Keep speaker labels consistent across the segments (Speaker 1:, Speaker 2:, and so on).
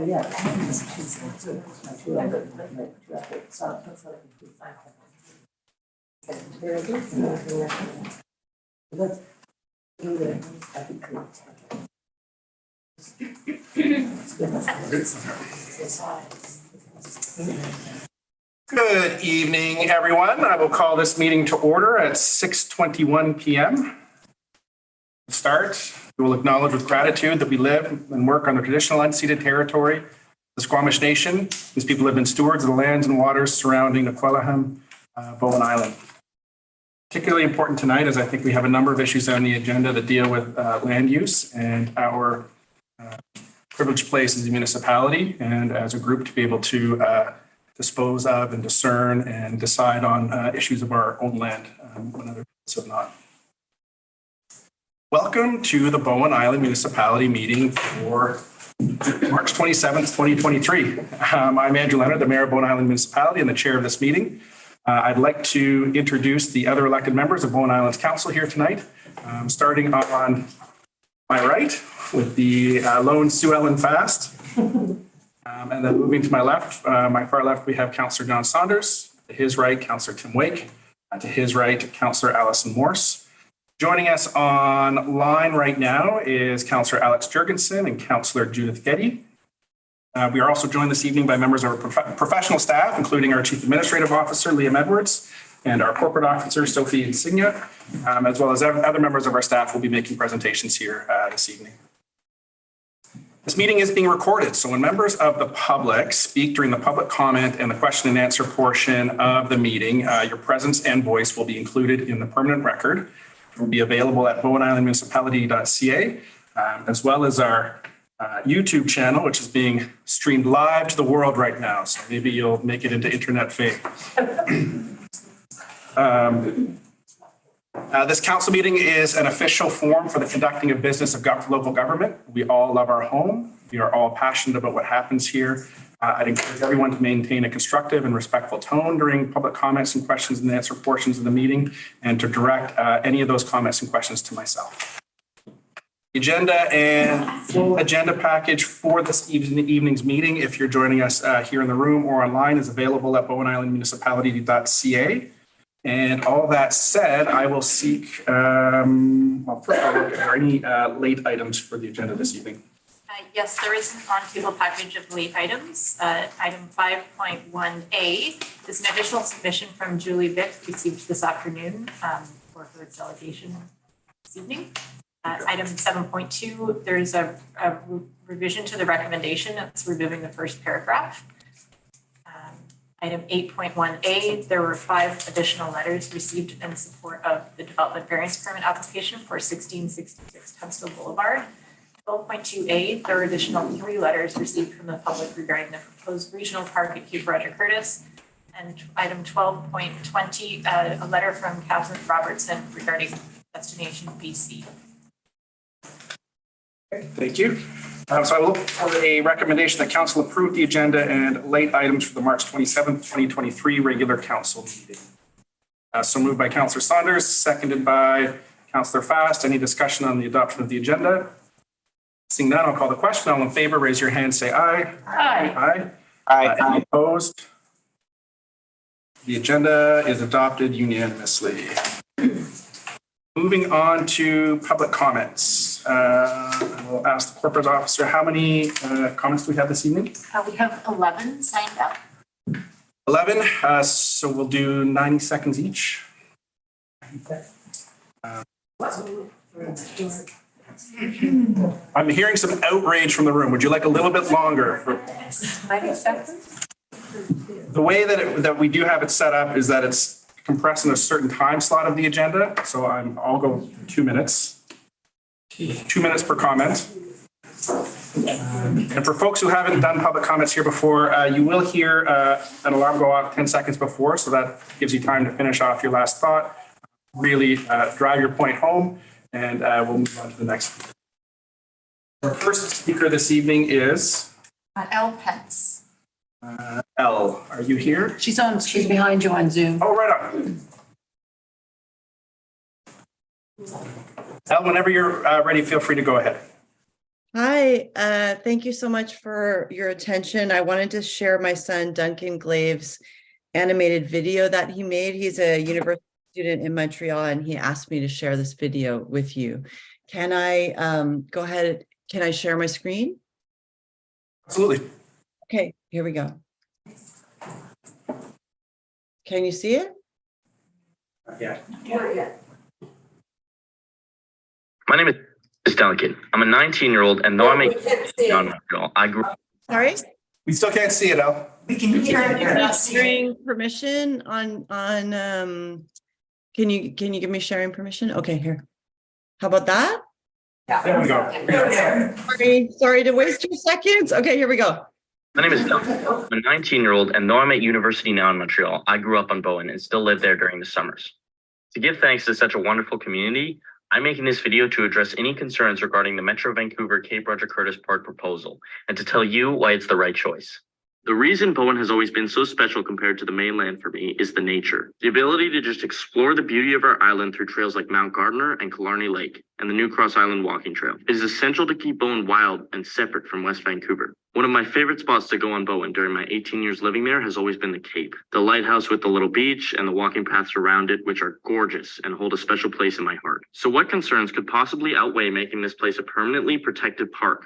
Speaker 1: yeah.
Speaker 2: Good evening, everyone. I will call this meeting to order at 6:21 p.m. To start, we will acknowledge with gratitude that we live and work on the traditional unceded territory, the Squamish Nation. These people have been stewards of the lands and waters surrounding the Quellaveam, Bowen Island. Particularly important tonight as I think we have a number of issues on the agenda that deal with land use and our privileged place as a municipality and as a group to be able to dispose of and discern and decide on issues of our own land when other people have not. Welcome to the Bowen Island Municipality meeting for March 27th, 2023. I'm Andrew Leonard, the Mayor of Bowen Island Municipality and the chair of this meeting. I'd like to introduce the other elected members of Bowen Island's Council here tonight, starting on my right with the lone Sue Ellen Fast. And then moving to my left, my far left, we have Councillor John Saunders. To his right, Councillor Tim Wake. To his right, Councillor Alison Morse. Joining us online right now is Councillor Alex Jurgensen and Councillor Judith Getty. We are also joined this evening by members of our professional staff, including our Chief Administrative Officer, Liam Edwards, and our Corporate Officer, Sophie Insignia, as well as other members of our staff will be making presentations here this evening. This meeting is being recorded, so when members of the public speak during the public comment and the question and answer portion of the meeting, your presence and voice will be included in the permanent record. It will be available at bowenislandmunicipality.ca, as well as our YouTube channel, which is being streamed live to the world right now. So maybe you'll make it into internet fame. This council meeting is an official forum for the conducting of business of local government. We all love our home. We are all passionate about what happens here. I'd encourage everyone to maintain a constructive and respectful tone during public comments and questions and answer portions of the meeting, and to direct any of those comments and questions to myself. The agenda and full agenda package for this evening's meeting, if you're joining us here in the room or online, is available at bowenislandmunicipality.ca. And all that said, I will seek, well, first I'll look, are there any late items for the agenda this evening?
Speaker 3: Yes, there is an on-table package of late items. Item 5.1A is an additional submission from Julie Vick received this afternoon for her delegation this evening. Item 7.2, there's a revision to the recommendation that's removing the first paragraph. Item 8.1A, there were 5 additional letters received in support of the development variance permit application for 1666 Tunstall Boulevard. 12.2A, there were additional 3 letters received from the public regarding the proposed regional park at Cape Roger Curtis. And item 12.20, a letter from Catherine Robertson regarding Destination BC.
Speaker 2: Thank you. So I will look for a recommendation that council approve the agenda and late items for the March 27th, 2023 regular council meeting. So moved by Councillor Saunders, seconded by Councillor Fast. Any discussion on the adoption of the agenda? Seeing none, I'll call the question. All in favor, raise your hand, say aye.
Speaker 3: Aye.
Speaker 2: Aye. Any opposed? The agenda is adopted unanimously. Moving on to public comments. I will ask the corporate officer, how many comments do we have this evening?
Speaker 3: We have 11 signed up.
Speaker 2: 11, so we'll do 90 seconds each. I'm hearing some outrage from the room. Would you like a little bit longer?
Speaker 3: 90 seconds?
Speaker 2: The way that we do have it set up is that it's compressed in a certain time slot of the agenda. So I'll go 2 minutes. 2 minutes per comment. And for folks who haven't done public comments here before, you will hear an alarm go off 10 seconds before. So that gives you time to finish off your last thought, really drive your point home, and we'll move on to the next. Our first speaker this evening is
Speaker 3: Elle Pence.
Speaker 2: Elle, are you here?
Speaker 1: She's behind you on Zoom.
Speaker 2: Oh, right on. Elle, whenever you're ready, feel free to go ahead.
Speaker 4: Hi, thank you so much for your attention. I wanted to share my son Duncan Glave's animated video that he made. He's a university student in Montreal, and he asked me to share this video with you. Can I go ahead? Can I share my screen?
Speaker 2: Absolutely.
Speaker 4: Okay, here we go. Can you see it?
Speaker 2: Yeah.
Speaker 5: My name is Duncan. I'm a 19-year-old, and though I'm a Montreal, I grew up.
Speaker 4: Sorry?
Speaker 2: We still can't see it, Al.
Speaker 1: We can hear it.
Speaker 4: Sharing permission on can you give me sharing permission? Okay, here. How about that?
Speaker 2: There we go.
Speaker 4: Sorry to waste 2 seconds. Okay, here we go.
Speaker 5: My name is Duncan. I'm a 19-year-old, and though I'm at university now in Montreal, I grew up on Bowen and still live there during the summers. To give thanks to such a wonderful community, I'm making this video to address any concerns regarding the Metro Vancouver Cape Roger Curtis Park proposal and to tell you why it's the right choice. The reason Bowen has always been so special compared to the mainland for me is the nature. The ability to just explore the beauty of our island through trails like Mount Gardner and Killarney Lake and the New Cross Island Walking Trail. It is essential to keep Bowen wild and separate from West Vancouver. One of my favorite spots to go on Bowen during my 18 years living there has always been the Cape. The lighthouse with the little beach and the walking paths around it, which are gorgeous and hold a special place in my heart. So what concerns could possibly outweigh making this place a permanently protected park?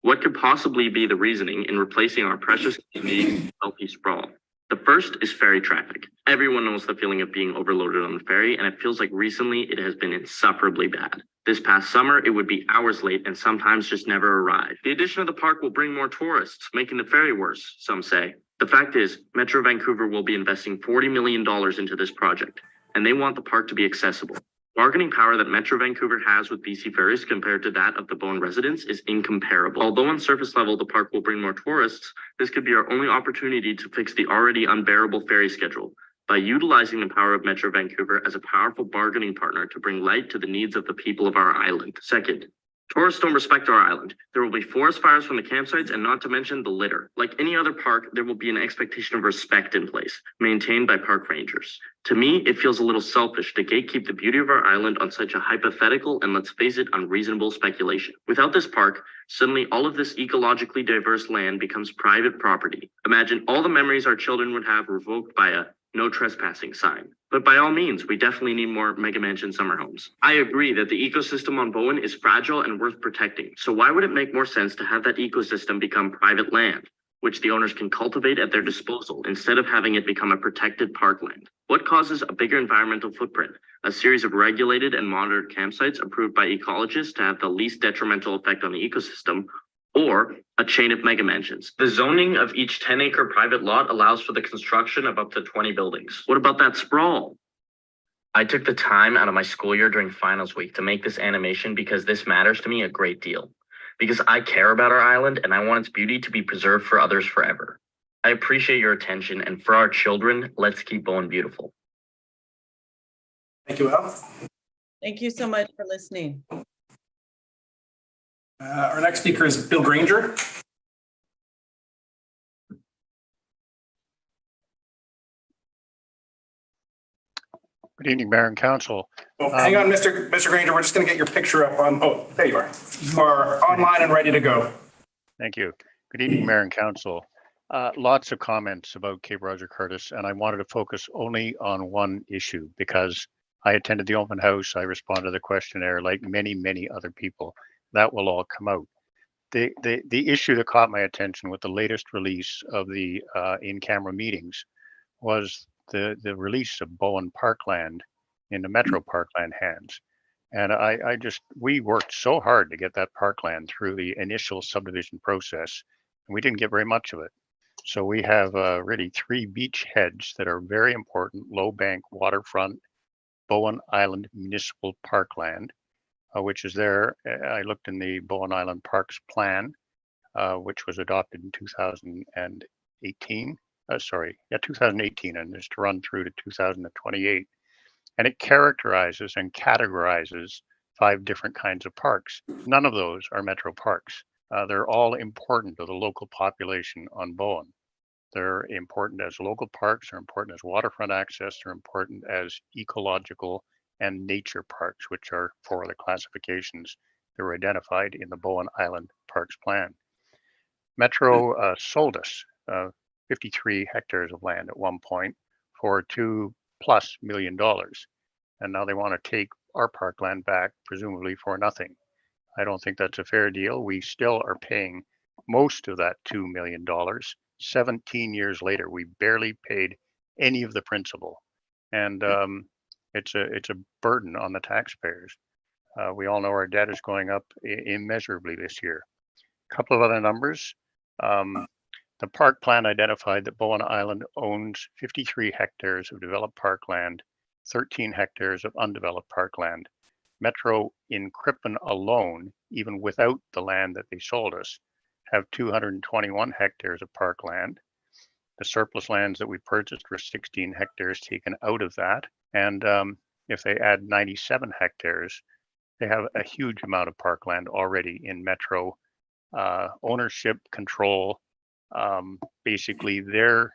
Speaker 5: What could possibly be the reasoning in replacing our precious community healthy sprawl? The first is ferry traffic. Everyone knows the feeling of being overloaded on the ferry, and it feels like recently it has been insufferably bad. This past summer, it would be hours late and sometimes just never arrive. The addition of the park will bring more tourists, making the ferry worse, some say. The fact is, Metro Vancouver will be investing $40 million into this project, and they want the park to be accessible. Bargaining power that Metro Vancouver has with BC Ferries compared to that of the Bowen residents is incomparable. Although on surface level, the park will bring more tourists, this could be our only opportunity to fix the already unbearable ferry schedule by utilizing the power of Metro Vancouver as a powerful bargaining partner to bring light to the needs of the people of our island. Second, tourists don't respect our island. There will be forest fires from the campsites and not to mention the litter. Like any other park, there will be an expectation of respect in place, maintained by park rangers. To me, it feels a little selfish to gatekeep the beauty of our island on such a hypothetical and, let's face it, unreasonable speculation. Without this park, suddenly all of this ecologically diverse land becomes private property. Imagine all the memories our children would have revoked by a no trespassing sign. But by all means, we definitely need more mega mansion summer homes. I agree that the ecosystem on Bowen is fragile and worth protecting. So why would it make more sense to have that ecosystem become private land, which the owners can cultivate at their disposal instead of having it become a protected parkland? What causes a bigger environmental footprint? A series of regulated and monitored campsites approved by ecologists to have the least detrimental effect on the ecosystem, or a chain of mega mansions. The zoning of each 10-acre private lot allows for the construction of up to 20 buildings. What about that sprawl? I took the time out of my school year during finals week to make this animation because this matters to me a great deal. Because I care about our island and I want its beauty to be preserved for others forever. I appreciate your attention, and for our children, let's keep Bowen beautiful.
Speaker 2: Thank you, Al.
Speaker 4: Thank you so much for listening.
Speaker 2: Our next speaker is Bill Granger.
Speaker 6: Good evening, Mayor and Council.
Speaker 2: Oh, hang on, Mr. Granger. We're just going to get your picture up on. Oh, there you are. You are online and ready to go.
Speaker 6: Thank you. Good evening, Mayor and Council. Lots of comments about Cape Roger Curtis, and I wanted to focus only on one issue because I attended the open house. I responded to the questionnaire like many, many other people. That will all come out. The issue that caught my attention with the latest release of the in-camera meetings was the release of Bowen Parkland into Metro Parkland hands. And we worked so hard to get that parkland through the initial subdivision process, and we didn't get very much of it. So we have really 3 beach heads that are very important: low bank, waterfront, Bowen Island Municipal Parkland, which is there. I looked in the Bowen Island Parks Plan, which was adopted in 2018. 2018, and is to run through to 2028. And it characterizes and categorizes 5 different kinds of parks. None of those are metro parks. They're all important to the local population on Bowen. They're important as local parks, they're important as waterfront access, they're important as ecological and nature parks, which are 4 other classifications that were identified in the Bowen Island Parks Plan. Metro sold us 53 hectares of land at one point for $2+ million. And now they want to take our parkland back, presumably for nothing. I don't think that's a fair deal. We still are paying most of that $2 million. 17 years later, we barely paid any of the principal. And it's a burden on the taxpayers. We all know our debt is going up immeasurably this year. A couple of other numbers. The park plan identified that Bowen Island owns 53 hectares of developed parkland, 13 hectares of undeveloped parkland. Metro in Crippen alone, even without the land that they sold us, have 221 hectares of parkland. The surplus lands that we purchased were 16 hectares taken out of that. And if they add 97 hectares, they have a huge amount of parkland already in Metro ownership, control. Basically, their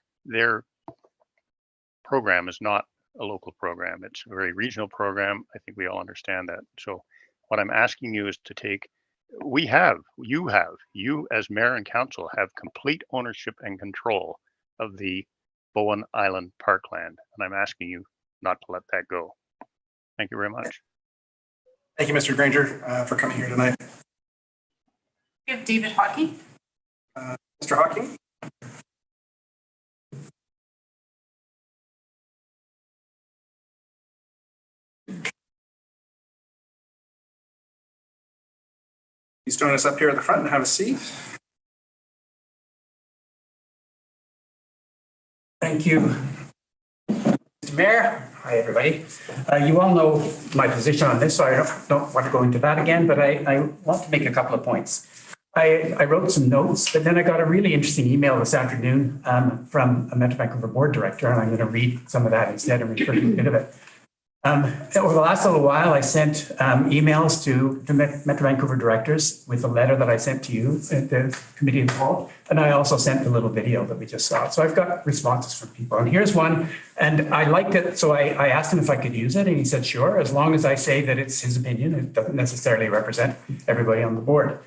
Speaker 6: program is not a local program. It's a very regional program. I think we all understand that. So what I'm asking you is to take, you as mayor and council have complete ownership and control of the Bowen Island parkland. And I'm asking you not to let that go. Thank you very much.
Speaker 2: Thank you, Mr. Granger, for coming here tonight.
Speaker 3: We have David Hockey.
Speaker 2: Mr. Hawking? Please join us up here at the front and have a seat.
Speaker 7: Thank you, Mr. Mayor. Hi, everybody. You all know my position on this, so I don't want to go into that again, but I want to make a couple of points. I wrote some notes, but then I got a really interesting email this afternoon from a Metro Vancouver board director, and I'm going to read some of that instead and refer to a bit of it. Over the last little while, I sent emails to Metro Vancouver directors with a letter that I sent to you at the committee of the whole, and I also sent the little video that we just saw. So I've got responses from people, and here's one, and I liked it, so I asked him if I could use it, and he said, sure, as long as I say that it's his opinion, it doesn't necessarily represent everybody on the board.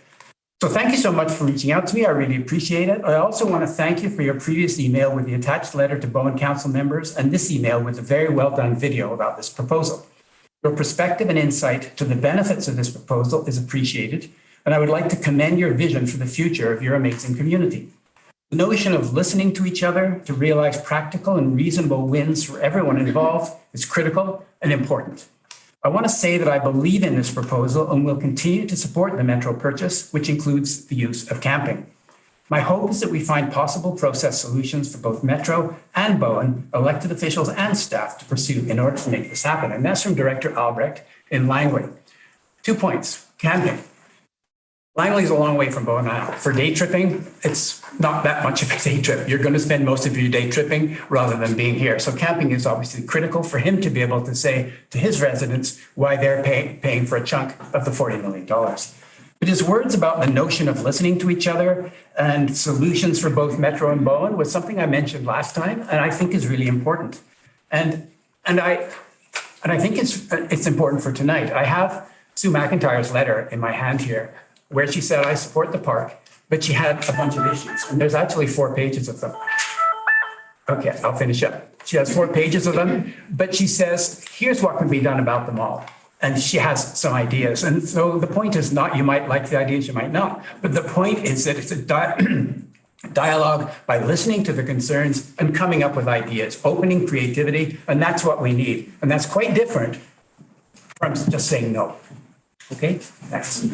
Speaker 7: So thank you so much for reaching out to me. I really appreciate it. I also want to thank you for your previous email with the attached letter to Bowen Council members and this email with a very well done video about this proposal. Your perspective and insight to the benefits of this proposal is appreciated, and I would like to commend your vision for the future of your amazing community. The notion of listening to each other to realize practical and reasonable wins for everyone involved is critical and important. I want to say that I believe in this proposal and will continue to support the Metro purchase, which includes the use of camping. My hope is that we find possible process solutions for both Metro and Bowen, elected officials and staff to pursue in order to make this happen. And that's from Director Albrecht in Langley. 2 points, camping. Langley is a long way from Bowen Island. For day tripping, it's not that much of a day trip. You're going to spend most of your day tripping rather than being here. So camping is obviously critical for him to be able to say to his residents why they're paying for a chunk of the $40 million. But his words about the notion of listening to each other and solutions for both Metro and Bowen was something I mentioned last time, and I think is really important. And I think it's important for tonight. I have Sue McIntyre's letter in my hand here, where she said, I support the park, but she had a bunch of issues. And there's actually 4 pages of them. Okay, I'll finish up. She has 4 pages of them, but she says, here's what can be done about them all. And she has some ideas. And so the point is not, you might like the ideas, you might not. But the point is that it's a dialogue by listening to the concerns and coming up with ideas, opening creativity, and that's what we need. And that's quite different from just saying no. Okay, thanks.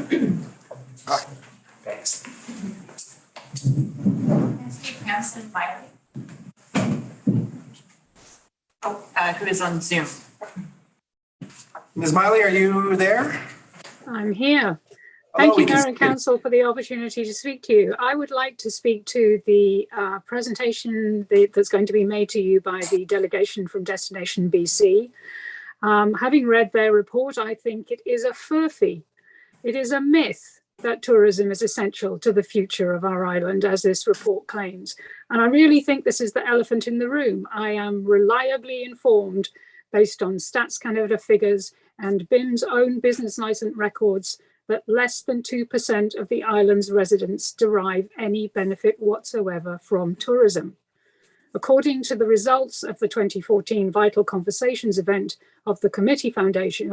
Speaker 7: Thanks.
Speaker 3: Hanson Miley. Who is on Zoom.
Speaker 2: Ms. Miley, are you there?
Speaker 8: I'm here.
Speaker 2: Hello,
Speaker 8: Thank
Speaker 2: we
Speaker 8: you,
Speaker 2: can
Speaker 8: Mayor
Speaker 2: see
Speaker 8: and
Speaker 2: you.
Speaker 8: Council, for the opportunity to speak to you. I would like to speak to the presentation that's going to be made to you by the delegation from Destination BC. Having read their report, I think it is a furphy. It is a myth that tourism is essential to the future of our island, as this report claims. And I really think this is the elephant in the room. I am reliably informed based on Stats Canada figures and BIM's own business license records that less than 2% of the island's residents derive any benefit whatsoever from tourism. According to the results of the 2014 Vital Conversations event of the Community Foundation,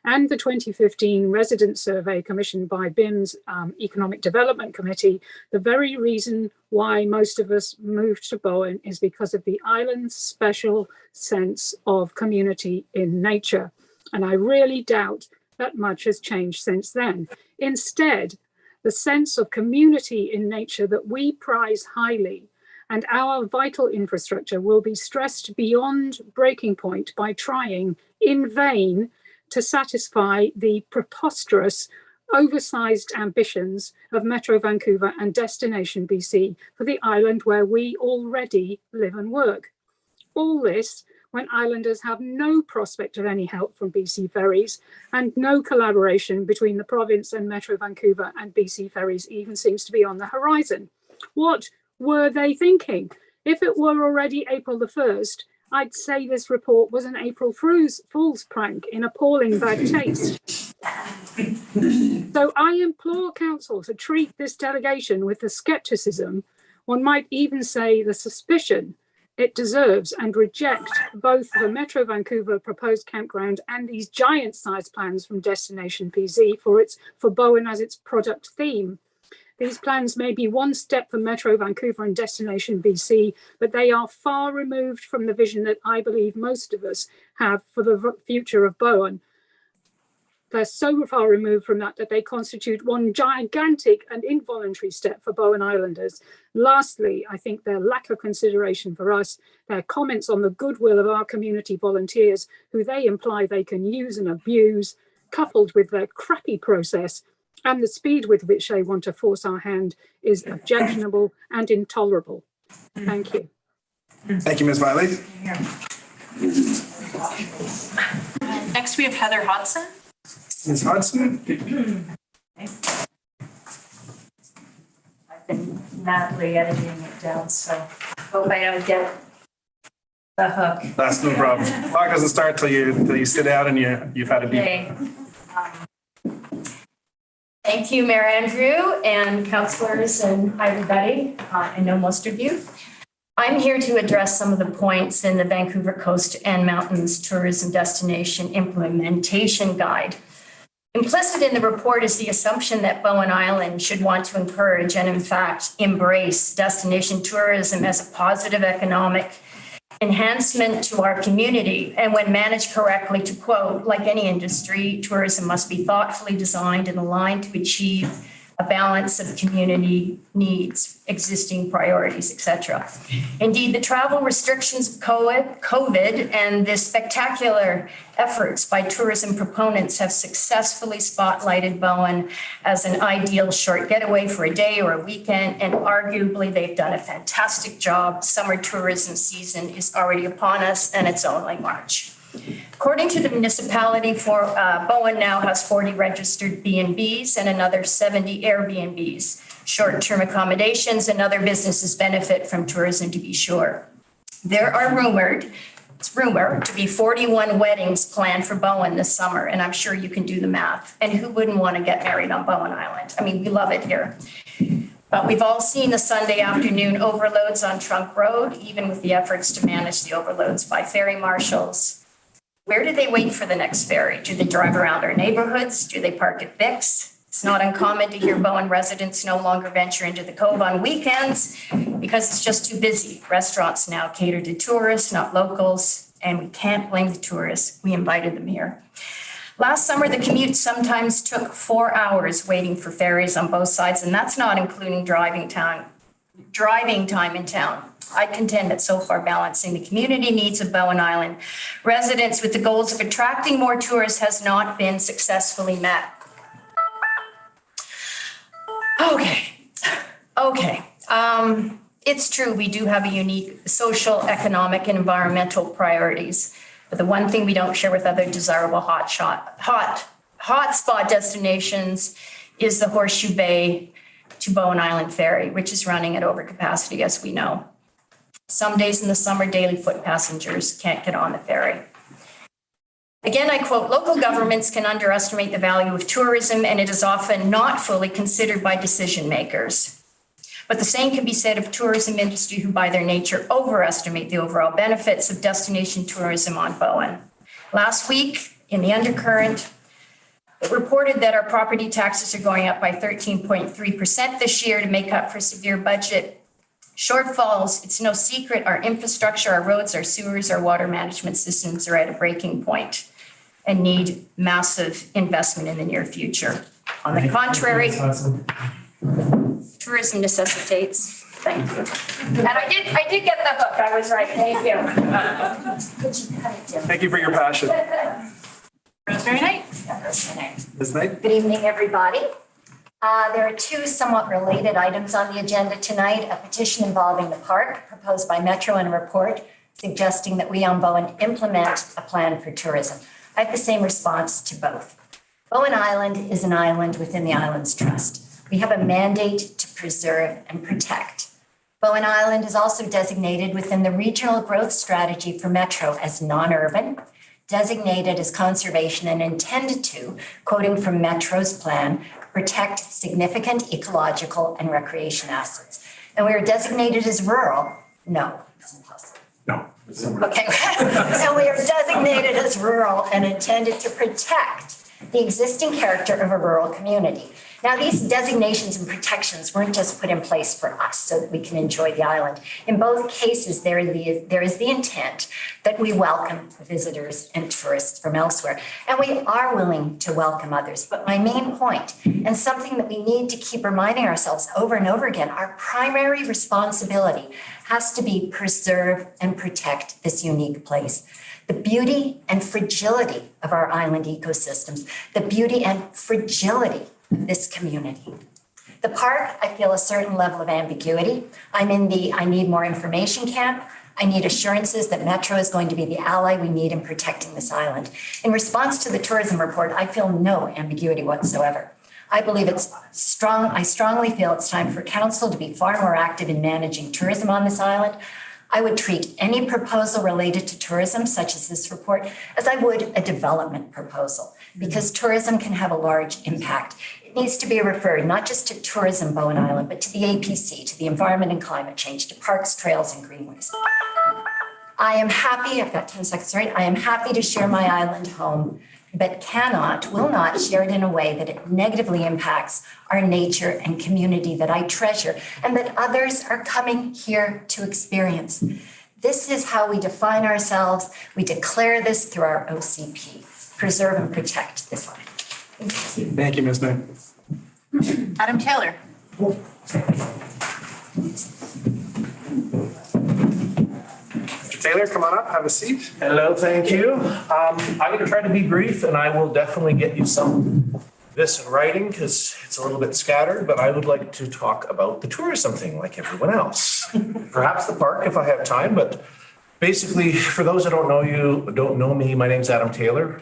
Speaker 8: and the 2015 resident survey commissioned by BIM's Economic Development Committee, the very reason why most of us moved to Bowen is because of the island's special sense of community in nature. And I really doubt that much has changed since then. Instead, the sense of community in nature that we prize highly and our vital infrastructure will be stressed beyond breaking point by trying in vain to satisfy the preposterous, oversized ambitions of Metro Vancouver and Destination BC for the island where we already live and work. All this when islanders have no prospect of any help from BC Ferries, and no collaboration between the province and Metro Vancouver and BC Ferries even seems to be on the horizon. What were they thinking? If it were already April the 1st, I'd say this report was an April Fool's prank in appalling bad taste. So I implore Council to treat this delegation with the scepticism, one might even say the suspicion, it deserves, and reject both the Metro Vancouver proposed campground and these giant-sized plans from Destination BC for Bowen as its product theme. These plans may be one step for Metro Vancouver and Destination BC, but they are far removed from the vision that I believe most of us have for the future of Bowen. They're so far removed from that they constitute one gigantic and involuntary step for Bowen Islanders. Lastly, I think their lack of consideration for us, their comments on the goodwill of our community volunteers, who they imply they can use and abuse, coupled with their crappy process, and the speed with which they want to force our hand is objectionable and intolerable. Thank you.
Speaker 2: Thank you, Ms. Miley.
Speaker 3: Next, we have Heather Hodson.
Speaker 2: Ms. Hudson?
Speaker 1: I've been madly editing it down, so hope I don't get the hook.
Speaker 2: That's no problem. Clock doesn't start till you sit down and you've had a beat.
Speaker 1: Okay. Thank you, Mayor Andrew and councillors and everybody. I know most of you. I'm here to address some of the points in the Vancouver Coast and Mountains Tourism Destination Implementation Guide. Implicit in the report is the assumption that Bowen Island should want to encourage and in fact embrace destination tourism as a positive economic enhancement to our community. And when managed correctly, to quote, like any industry, tourism must be thoughtfully designed and aligned to achieve a balance of community needs, existing priorities, etc. Indeed, the travel restrictions of COVID and the spectacular efforts by tourism proponents have successfully spotlighted Bowen as an ideal short getaway for a day or a weekend, and arguably they've done a fantastic job. Summer tourism season is already upon us, and it's only March. According to the municipality, Bowen now has 40 registered B&Bs and another 70 Airbnbs. Short-term accommodations and other businesses benefit from tourism, to be sure. There are rumored to be 41 weddings planned for Bowen this summer, and I'm sure you can do the math. And who wouldn't want to get married on Bowen Island? I mean, we love it here. But we've all seen the Sunday afternoon overloads on Trunk Road, even with the efforts to manage the overloads by ferry marshals. Where do they wait for the next ferry? Do they drive around our neighborhoods? Do they park at Vic's? It's not uncommon to hear Bowen residents no longer venture into the Cove on weekends because it's just too busy. Restaurants now cater to tourists, not locals, and we can't blame the tourists. We invited them here. Last summer, the commute sometimes took 4 hours waiting for ferries on both sides, and that's not including driving time in town. I contend that so far balancing the community needs of Bowen Island residents with the goals of attracting more tourists has not been successfully met. Okay. It's true, we do have a unique social, economic, and environmental priorities. But the one thing we don't share with other desirable hotspot destinations is the Horseshoe Bay to Bowen Island ferry, which is running at overcapacity, as we know. Some days in the summer, daily foot passengers can't get on the ferry. Again, I quote, local governments can underestimate the value of tourism, and it is often not fully considered by decision makers. But the same can be said of tourism industry, who by their nature overestimate the overall benefits of destination tourism on Bowen. Last week, in the undercurrent, it reported that our property taxes are going up by 13.3% this year to make up for severe budget shortfalls. It's no secret our infrastructure, our roads, our sewers, our water management systems are at a breaking point and need massive investment in the near future. On the contrary, tourism necessitates. Thank you. And I did get the hook. I was right. Thank you. Could you cut it down?
Speaker 2: Thank you for your passion.
Speaker 3: Rosemary Knight.
Speaker 2: Ms. Knight?
Speaker 9: Good evening, everybody. There are two somewhat related items on the agenda tonight, a petition involving the park proposed by Metro and a report suggesting that we on Bowen implement a plan for tourism. I have the same response to both. Bowen Island is an island within the Islands Trust. We have a mandate to preserve and protect. Bowen Island is also designated within the regional growth strategy for Metro as non-urban, designated as conservation and intended to, quoting from Metro's plan, protect significant ecological and recreation assets. And we are designated as rural. No, it's impossible.
Speaker 2: No.
Speaker 9: Okay, so we are designated as rural and intended to protect the existing character of a rural community. Now, these designations and protections weren't just put in place for us so that we can enjoy the island. In both cases, there is the intent that we welcome visitors and tourists from elsewhere. And we are willing to welcome others. But my main point, and something that we need to keep reminding ourselves over and over again, our primary responsibility has to be preserve and protect this unique place. The beauty and fragility of our island ecosystems, the beauty and fragility of this community. The park, I feel a certain level of ambiguity. I'm in the I need more information camp. I need assurances that Metro is going to be the ally we need in protecting this island. In response to the tourism report, I feel no ambiguity whatsoever. I believe it's strong. I strongly feel it's time for council to be far more active in managing tourism on this island. I would treat any proposal related to tourism, such as this report, as I would a development proposal, because tourism can have a large impact. It needs to be referred not just to tourism Bowen Island, but to the APC, to the environment and climate change, to parks, trails, and greenways. I am happy, I've got 10 seconds, right? I am happy to share my island home, but will not share it in a way that it negatively impacts our nature and community that I treasure and that others are coming here to experience. This is how we define ourselves. We declare this through our OCP, preserve and protect this land.
Speaker 2: Thank you, Ms. Knight.
Speaker 3: Adam Taylor.
Speaker 2: Mr. Taylor, come on up, have a seat.
Speaker 10: Hello, thank you. I'm going to try to be brief, and I will definitely get you some of this in writing because it's a little bit scattered, but I would like to talk about the tourism thing like everyone else. Perhaps the park if I have time, but basically, for those that don't know me, my name's Adam Taylor.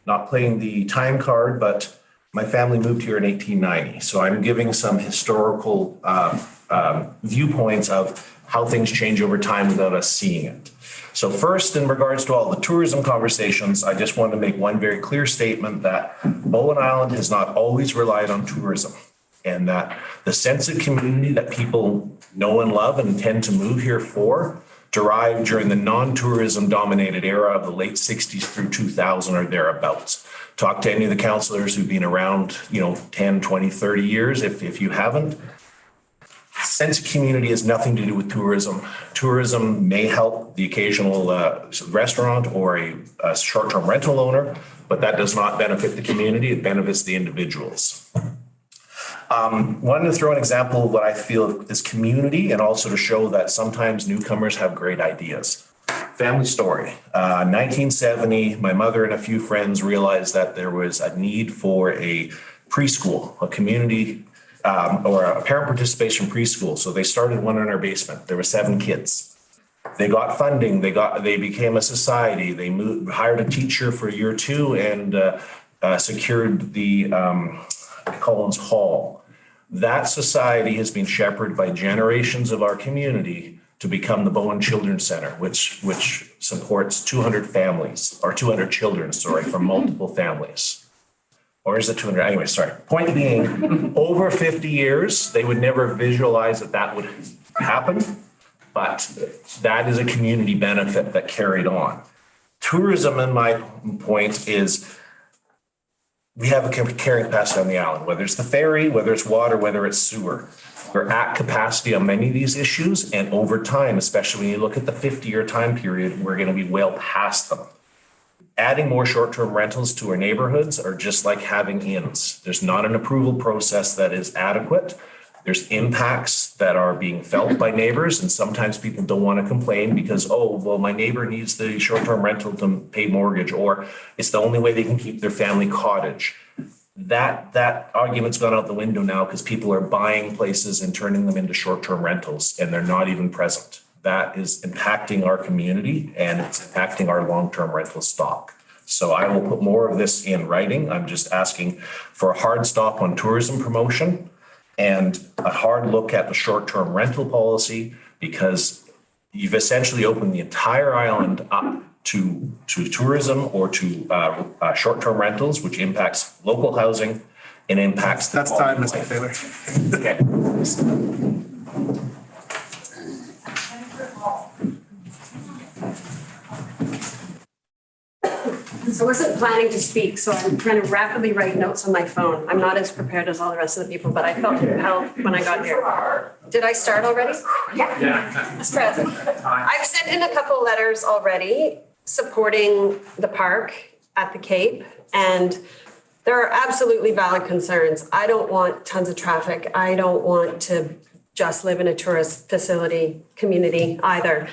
Speaker 10: Not playing the time card, but my family moved here in 1890. So I'm giving some historical viewpoints of how things change over time without us seeing it. So first, in regards to all the tourism conversations, I just want to make one very clear statement that Bowen Island has not always relied on tourism, and that the sense of community that people know and love and tend to move here for derived during the non-tourism dominated era of the late 60s through 2000 or thereabouts. Talk to any of the councillors who've been around, 10, 20, 30 years. If you haven't, sense of community has nothing to do with tourism. Tourism may help the occasional restaurant or a short-term rental owner, but that does not benefit the community. It benefits the individuals. Wanted to throw an example of what I feel is community and also to show that sometimes newcomers have great ideas. Family story. 1970, my mother and a few friends realized that there was a need for a preschool, a community or a parent participation preschool. So they started one in our basement. There were 7 kids. They got funding. They became a society. They hired a teacher for year 2 and secured the Collins Hall. That society has been shepherded by generations of our community to become the Bowen Children's Center, which supports 200 families, or 200 children, sorry, from multiple families. Or is it 200? Anyway, sorry. Point being, over 50 years, they would never visualize that would happen, but that is a community benefit that carried on. Tourism, in my point, is we have a carrying capacity on the island, whether it's the ferry, whether it's water, whether it's sewer. We're at capacity on many of these issues, and over time, especially when you look at the 50-year time period, we're going to be well past them. Adding more short-term rentals to our neighborhoods are just like having inns. There's not an approval process that is adequate. There's impacts that are being felt by neighbors, and sometimes people don't want to complain because, oh, well, my neighbor needs the short-term rental to pay mortgage, or it's the only way they can keep their family cottage. That argument's gone out the window now because people are buying places and turning them into short-term rentals, and they're not even present. That is impacting our community, and it's impacting our long-term rental stock. So I will put more of this in writing. I'm just asking for a hard stop on tourism promotion and a hard look at the short-term rental policy, because you've essentially opened the entire island up to tourism or to short-term rentals, which impacts local housing and impacts.
Speaker 2: That's time, Mr. Taylor.
Speaker 10: Okay.
Speaker 11: So I wasn't planning to speak, so I'm trying to rapidly write notes on my phone. I'm not as prepared as all the rest of the people, but I felt compelled when I got here. Did I start already? Yeah. Mr. President, I've sent in a couple letters already supporting the park at the Cape, and there are absolutely valid concerns. I don't want tons of traffic. I don't want to just live in a tourist facility community either.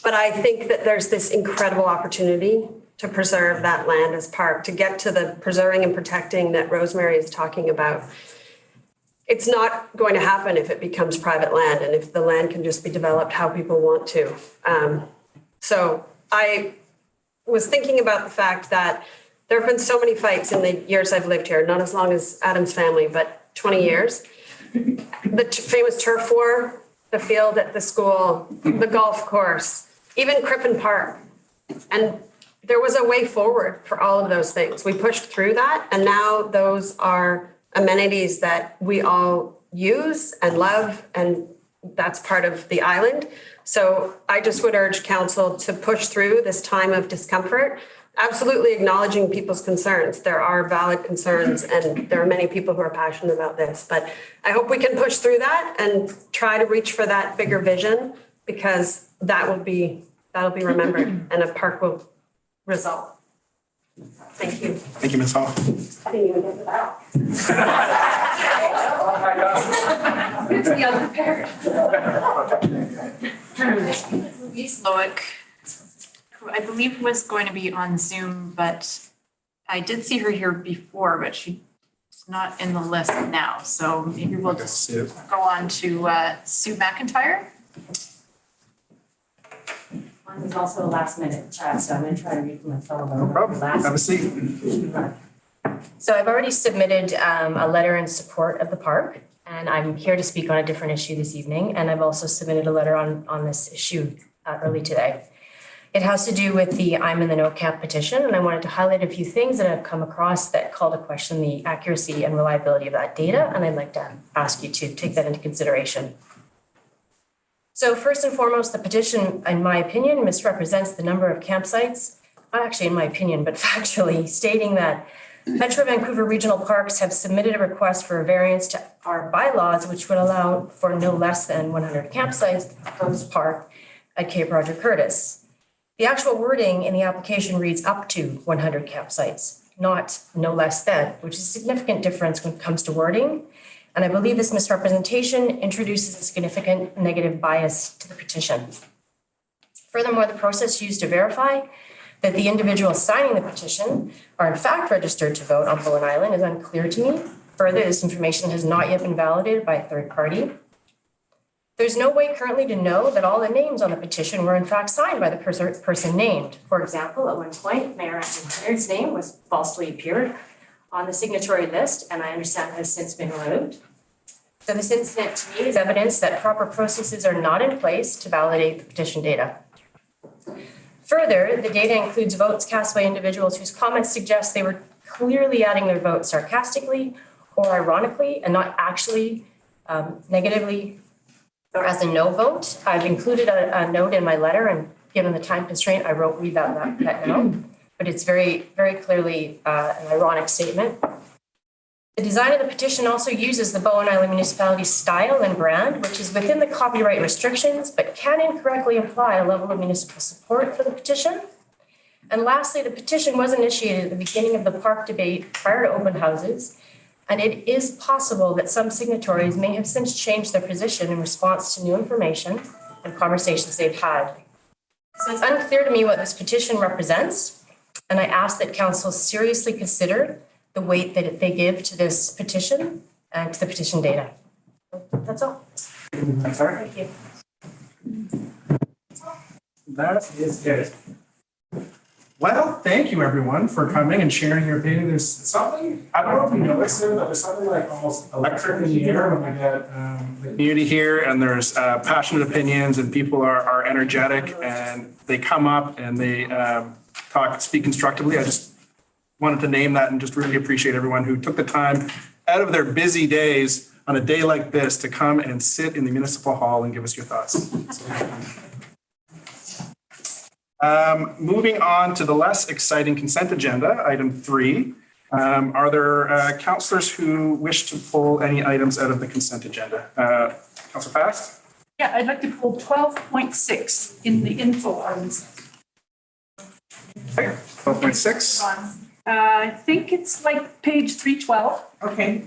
Speaker 11: But I think that there's this incredible opportunity to preserve that land as park, to get to the preserving and protecting that Rosemary is talking about. It's not going to happen if it becomes private land and if the land can just be developed how people want to. So I was thinking about the fact that there have been so many fights in the years I've lived here, not as long as Adam's family, but 20 years. The famous turf war, the field at the school, the golf course, even Crippen Park. And there was a way forward for all of those things. We pushed through that, and now those are amenities that we all use and love, and that's part of the island. So I just would urge council to push through this time of discomfort, absolutely acknowledging people's concerns. There are valid concerns, and there are many people who are passionate about this, but I hope we can push through that and try to reach for that bigger vision, because that'll be remembered, and a park will result. Thank you.
Speaker 2: Thank you, Ms. Hall.
Speaker 11: I didn't even get to that.
Speaker 8: Good to be unprepared.
Speaker 3: Louise Loic, who I believe was going to be on Zoom, but I did see her here before, but she's not in the list now. So maybe we'll just go on to Sue McIntyre.
Speaker 12: Mine was also a last minute chat, so I'm gonna try to read from my phone.
Speaker 2: No problem. Have a seat.
Speaker 1: So I've already submitted a letter in support of the park, and I'm here to speak on a different issue this evening. And I've also submitted a letter on this issue early today. It has to do with the I'm in the No Camp petition, and I wanted to highlight a few things that I've come across that call to question the accuracy and reliability of that data, and I'd like to ask you to take that into consideration. So first and foremost, the petition, in my opinion, misrepresents the number of campsites, not actually in my opinion, but factually, stating that Metro Vancouver Regional Parks have submitted a request for a variance to our bylaws, which would allow for no less than 100 campsites at the proposed park at Cape Roger Curtis. The actual wording in the application reads up to 100 campsites, not no less than, which is a significant difference when it comes to wording. And I believe this misrepresentation introduces a significant negative bias to the petition. Furthermore, the process used to verify that the individuals signing the petition are in fact registered to vote on Bowen Island is unclear to me. Further, this information has not yet been validated by a third party. There's no way currently to know that all the names on the petition were in fact signed by the person named. For example, at one point, Mayor Andrew Leonard's name was falsely appeared on the signatory list, and I understand has since been removed. So this incident to me is evidence that proper processes are not in place to validate the petition data. Further, the data includes votes cast by individuals whose comments suggest they were clearly adding their vote sarcastically or ironically and not actually negatively or as a no vote. I've included a note in my letter, and given the time constraint, I wrote read that note, but it's very, very clearly an ironic statement. The design of the petition also uses the Bowen Island Municipality style and brand, which is within the copyright restrictions, but can incorrectly imply a level of municipal support for the petition. And lastly, the petition was initiated at the beginning of the park debate prior to open houses, and it is possible that some signatories may have since changed their position in response to new information and conversations they've had. So it's unclear to me what this petition represents, and I ask that council seriously consider the weight that they give to this petition and to the petition data. That's all. Thank you.
Speaker 2: That is it. Well, thank you everyone for coming and sharing your opinion. There's something, I don't know if you noticed it, but there's something like almost electric in the air when we get the community here, and there's passionate opinions, and people are energetic, and they come up and they speak constructively. I just wanted to name that and just really appreciate everyone who took the time out of their busy days on a day like this to come and sit in the municipal hall and give us your thoughts. Moving on to the less exciting consent agenda, item 3. Are there councillors who wish to pull any items out of the consent agenda? Councillor Fast?
Speaker 13: Yeah, I'd like to pull 12.6 in the info items.
Speaker 2: Okay, 12.6.
Speaker 13: I think it's like page 312.
Speaker 2: Okay.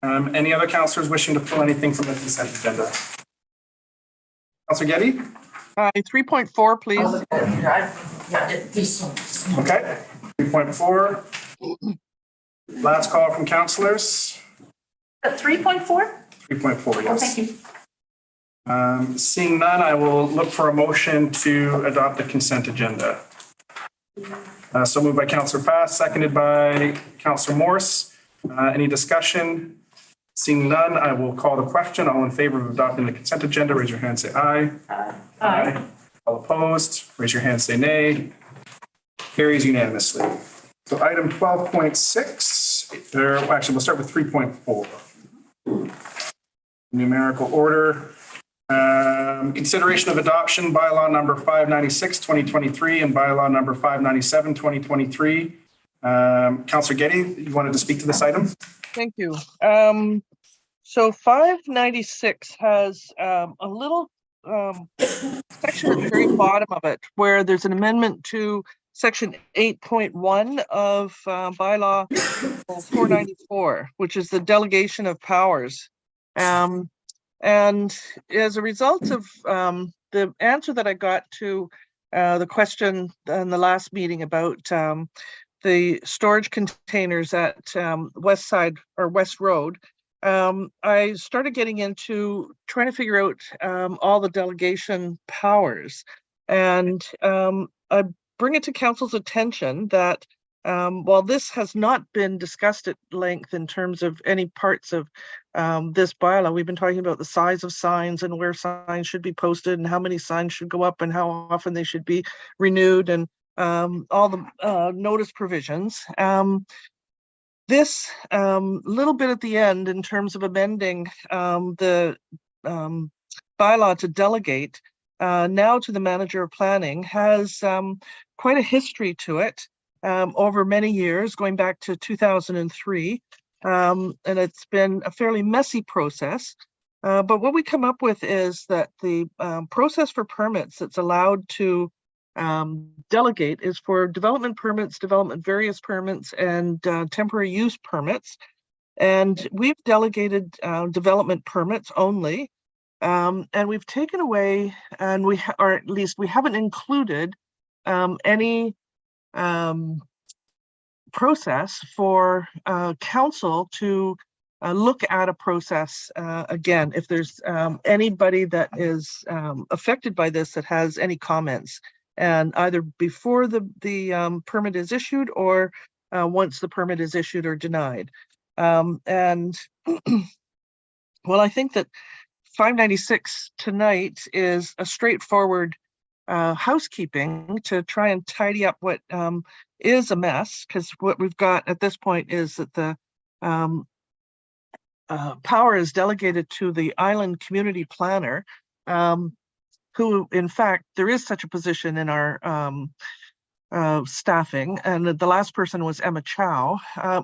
Speaker 2: Any other councillors wishing to pull anything from the consent agenda? Councillor Getty?
Speaker 14: 3.4, please.
Speaker 2: Okay, 3.4. Last call from councillors.
Speaker 13: 3.4?
Speaker 2: 3.4, yes.
Speaker 13: Oh, thank you.
Speaker 2: Seeing none, I will look for a motion to adopt the consent agenda. So moved by Councillor Fast, seconded by Councillor Morse. Any discussion? Seeing none, I will call the question. All in favor of adopting the consent agenda, raise your hand, say aye.
Speaker 13: Aye.
Speaker 2: All opposed, raise your hand, say nay. Carries unanimously. So item 12.6, actually, we'll start with 3.4. Numerical order. Consideration of adoption bylaw number 596, 2023 and bylaw number 597, 2023. Councillor Getty, you wanted to speak to this item?
Speaker 14: Thank you. So 596 has a little section at the very bottom of it where there's an amendment to section 8.1 of bylaw 494, which is the delegation of powers. And as a result of the answer that I got to the question in the last meeting about the storage containers at West Side or West Road, I started getting into trying to figure out all the delegation powers. And I bring it to council's attention that while this has not been discussed at length in terms of any parts of this bylaw, we've been talking about the size of signs and where signs should be posted and how many signs should go up and how often they should be renewed and all the notice provisions. This little bit at the end in terms of amending the bylaw to delegate now to the manager of planning has quite a history to it. Over many years, going back to 2003, and it's been a fairly messy process. But what we come up with is that the process for permits that's allowed to delegate is for development permits, development various permits, and temporary use permits. And we've delegated development permits only, and we've taken away, and or at least we haven't included any process for council to look at a process again if there's anybody that is affected by this that has any comments, and either before the permit is issued or once the permit is issued or denied. And well, I think that 596 tonight is a straightforward housekeeping to try and tidy up what is a mess, because what we've got at this point is that the power is delegated to the island community planner, who, in fact, there is such a position in our staffing, and the last person was Emma Chow.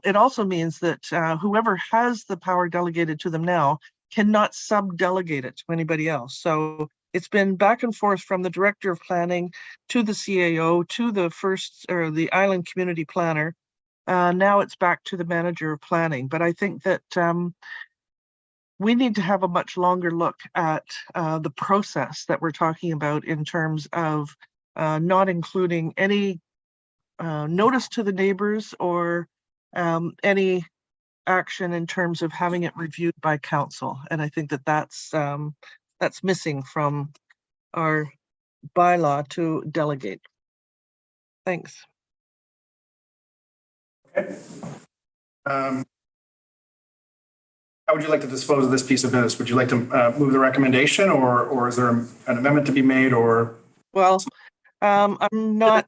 Speaker 14: It also means that whoever has the power delegated to them now cannot sub-delegate it to anybody else. So it's been back and forth from the director of planning to the CAO to the island community planner. Now it's back to the manager of planning. But I think that we need to have a much longer look at the process that we're talking about in terms of not including any notice to the neighbors or any action in terms of having it reviewed by council. And I think that that's missing from our bylaw to delegate. Thanks.
Speaker 2: Okay. How would you like to dispose of this piece of business? Would you like to move the recommendation, or is there an amendment to be made, or?
Speaker 14: Well, I'm not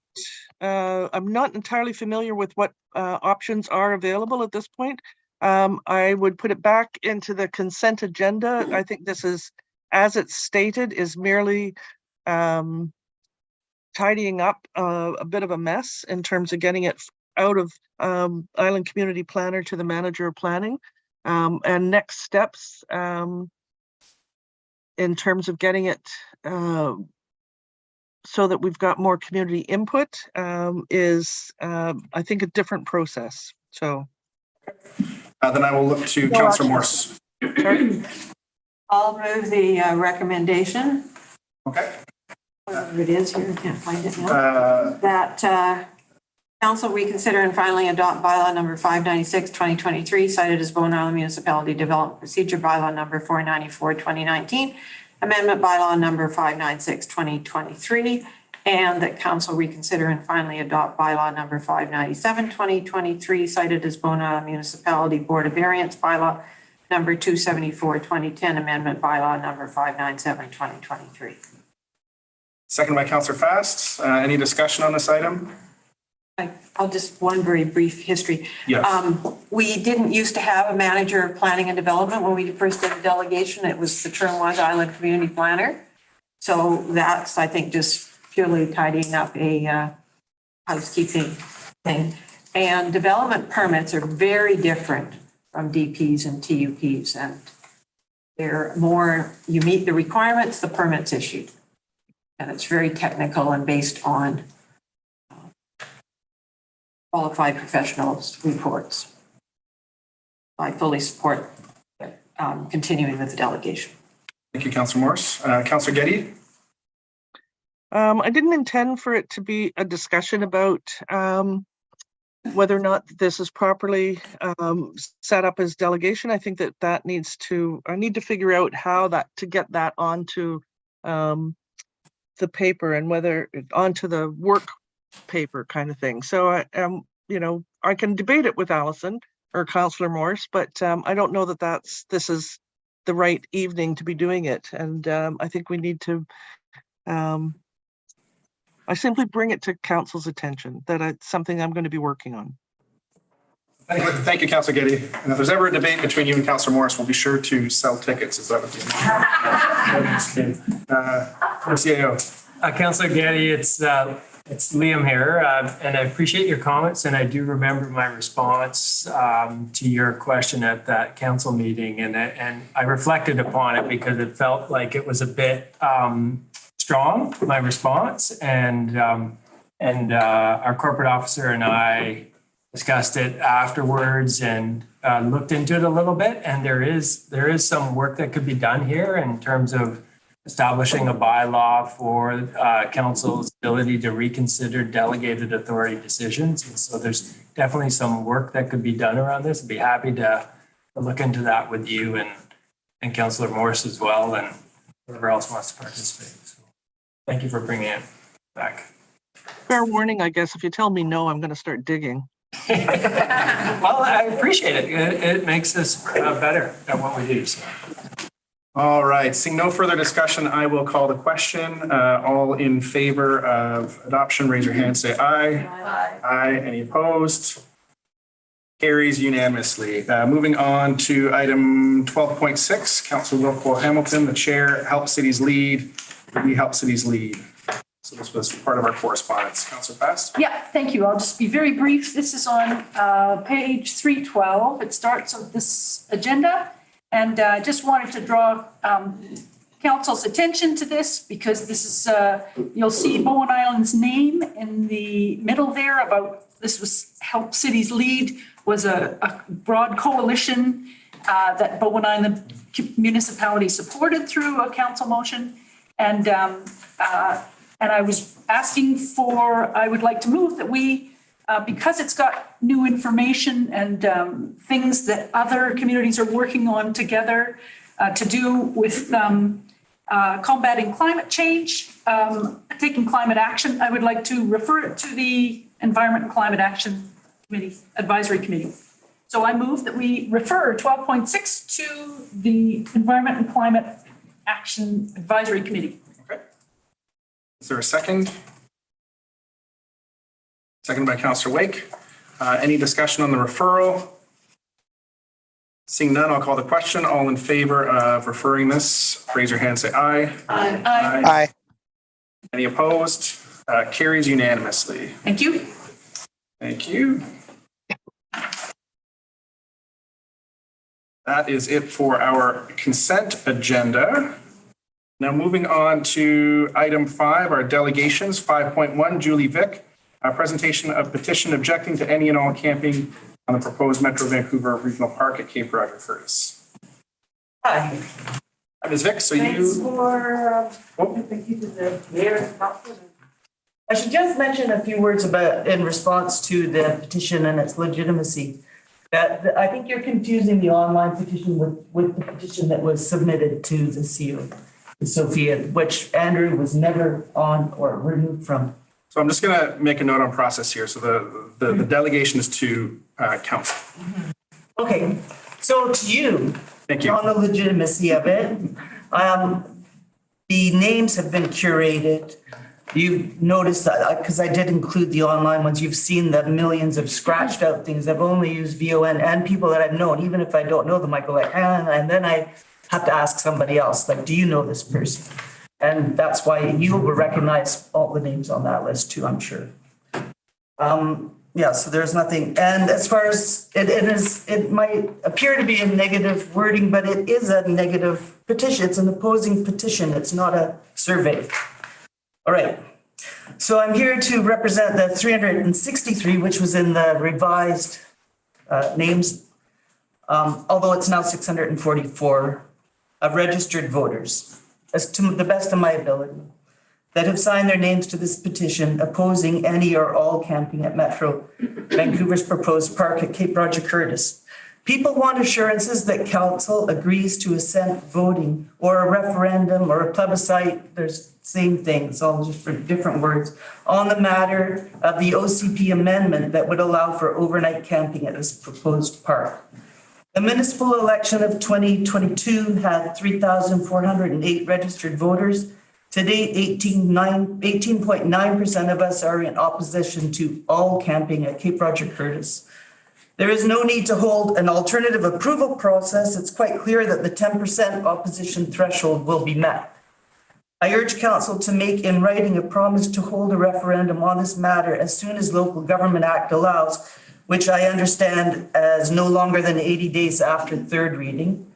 Speaker 14: entirely familiar with what options are available at this point. I would put it back into the consent agenda. I think this is, as it's stated, is merely tidying up a bit of a mess in terms of getting it out of Island Community Planner to the manager of planning. And next steps in terms of getting it so that we've got more community input is, I think, a different process. So
Speaker 2: then I will look to Councillor Morse.
Speaker 14: sorry.
Speaker 11: I'll move the recommendation.
Speaker 2: Okay.
Speaker 11: Whatever it is here, I can't find it now. That council reconsider and finally adopt bylaw number 596, 2023, cited as Bowen Island Municipality Development Procedure bylaw number 494, 2019, amendment bylaw number 596, 2023, and that council reconsider and finally adopt bylaw number 597, 2023, cited as Bowen Island Municipality Board of Variance bylaw number 274, 2010, amendment bylaw number 597, 2023.
Speaker 2: Second by Councillor Fast. Any discussion on this item?
Speaker 11: I'll just one very brief history.
Speaker 2: Yes.
Speaker 11: We didn't used to have a manager of planning and development when we first did the delegation. It was the term was Island Community Planner. So that's, I think, just purely tidying up a housekeeping thing. And development permits are very different from DPs and TUPs, and they're more, you meet the requirements, the permit's issued. And it's very technical and based on qualified professionals' reports. I fully support continuing with the delegation.
Speaker 2: Thank you, Councillor Morse. Councillor Getty?
Speaker 14: I didn't intend for it to be a discussion about whether or not this is properly set up as delegation. I think that needs to, I need to figure out how to get that onto the paper and whether onto the work paper kind of thing. So I I can debate it with Allison or Councillor Morse, but I don't know that this is the right evening to be doing it. And I think we need to, I simply bring it to council's attention that it's something I'm going to be working on.
Speaker 2: Thank you, Councillor Getty. And if there's ever a debate between you and Councillor Morse, we'll be sure to sell tickets. Is that what you CAO.
Speaker 15: Councillor Getty, it's Liam here, and I appreciate your comments, and I do remember my response to your question at that council meeting, and I reflected upon it because it felt like it was a bit strong, my response, and our corporate officer and I discussed it afterwards and looked into it a little bit, and there is some work that could be done here in terms of establishing a bylaw for council's ability to reconsider delegated authority decisions. And so there's definitely some work that could be done around this. I'd be happy to look into that with you and Councillor Morse as well, and whoever else wants to participate. So thank you for bringing it back.
Speaker 14: Fair warning, I guess. If you tell me no, I'm going to start digging.
Speaker 15: Well, I appreciate it. It makes us better at what we do. So.
Speaker 2: All right, seeing no further discussion, I will call the question. All in favor of adoption, raise your hand, say aye.
Speaker 11: Aye.
Speaker 2: Aye. Any opposed? Carries unanimously. Moving on to item 12.6, Councilor Wilco Hamilton, the chair, Help Cities Lead. We Help Cities Lead. So this was part of our correspondence. Councilor Fast?
Speaker 13: Yeah, thank you. I'll just be very brief. This is on page 312. It starts with this agenda. And I just wanted to draw council's attention to this because this is, you'll see Bowen Island's name in the middle there about, this was Help Cities Lead, was a broad coalition that Bowen Island municipality supported through a council motion. And I was asking for, I would like to move that we, because it's got new information and things that other communities are working on together to do with combating climate change, taking climate action, I would like to refer it to the Environment and Climate Action Committee, Advisory Committee. So I move that we refer 12.6 to the Environment and Climate Action Advisory Committee.
Speaker 2: Okay. Is there a second? Second by Councilor Wake. Any discussion on the referral? Seeing none, I'll call the question. All in favor of referring this, raise your hand, say aye.
Speaker 13: Aye.
Speaker 2: Aye. Any opposed? Carries unanimously.
Speaker 13: Thank you.
Speaker 2: Thank you. That is it for our consent agenda. Now moving on to item 5, our delegations. 5.1, Julie Vick, a presentation of petition objecting to any and all camping on the proposed Metro Vancouver Regional Park at Cape Roger Curtis.
Speaker 16: Hi.
Speaker 2: Ms. Vick, so
Speaker 16: Thanks
Speaker 2: you...
Speaker 16: for, thank you to the mayor. I should just mention a few words about, in response to the petition and its legitimacy. That I think you're confusing the online petition with the petition that was submitted to the CO, the Sophia, which Andrew was never on or removed from.
Speaker 2: So I'm just going to make a note on process here. So the delegation is to council.
Speaker 16: Okay, so to you,
Speaker 2: thank you.
Speaker 16: On the legitimacy of it, the names have been curated. You've noticed that, because I did include the online ones, you've seen the millions of scratched out things. I've only used VON and people that I've known. Even if I don't know them, I go like, and then I have to ask somebody else, like, do you know this person? And that's why you will recognize all the names on that list too, I'm sure. Yeah, so there's nothing. And as far as it might appear to be a negative wording, but it is a negative petition. It's an opposing petition. It's not a survey. All right. So I'm here to represent the 363, which was in the revised names, although it's now 644 of registered voters, as to the best of my ability, that have signed their names to this petition opposing any or all camping at Metro Vancouver's proposed park at Cape Roger Curtis. People want assurances that council agrees to assent voting or a referendum or a plebiscite, there's same thing, it's all just for different words, on the matter of the OCP amendment that would allow for overnight camping at this proposed park. The municipal election of 2022 had 3,408 registered voters. To date, 18.9% of us are in opposition to all camping at Cape Roger Curtis. There is no need to hold an alternative approval process. It's quite clear that the 10% opposition threshold will be met. I urge council to make in writing a promise to hold a referendum on this matter as soon as Local Government Act allows, which I understand as no longer than 80 days after third reading.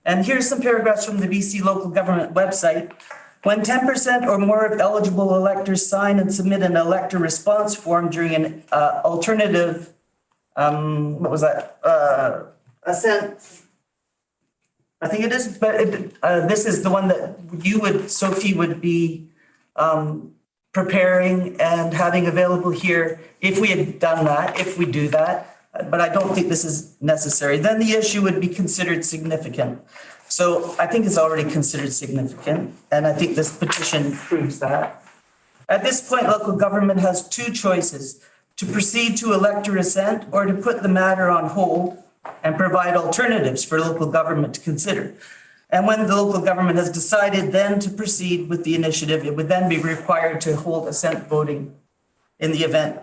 Speaker 16: And here's some paragraphs from the BC Local Government website. When 10% or more of eligible electors sign and submit an elector response form during an alternative assent, I think it is, but this is the one that you would, Sophie, would be preparing and having available here if we had done that, if we do that, but I don't think this is necessary. Then the issue would be considered significant. So I think it's already considered significant, and I think this petition proves that. At this point, local government has two choices: to proceed to elect or assent, or to put the matter on hold and provide alternatives for local government to consider. And when the local government has decided then to proceed with the initiative, it would then be required to hold assent voting in the event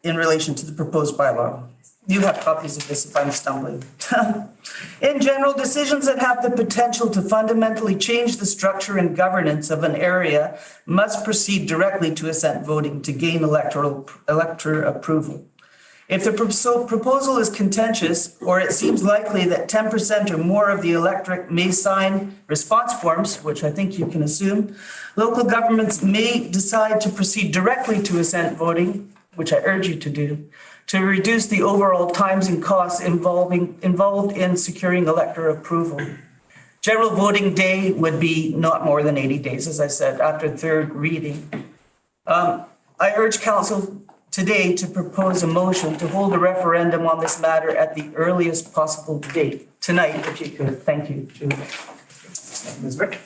Speaker 16: in relation to the proposed bylaw. You have copies of this if I'm stumbling. In general, decisions that have the potential to fundamentally change the structure and governance of an area must proceed directly to assent voting to gain elector approval. If the proposal is contentious, or it seems likely that 10% or more of the electorate may sign response forms, which I think you can assume, local governments may decide to proceed directly to assent voting, which I urge you to do, to reduce the overall times and costs involved in securing elector approval. General voting day would be not more than 80 days, as I said, after third reading. I urge council today to propose a motion to hold a referendum on this matter at the earliest possible date. Tonight, if you could. Thank you, Julie.
Speaker 2: Ms. Vick.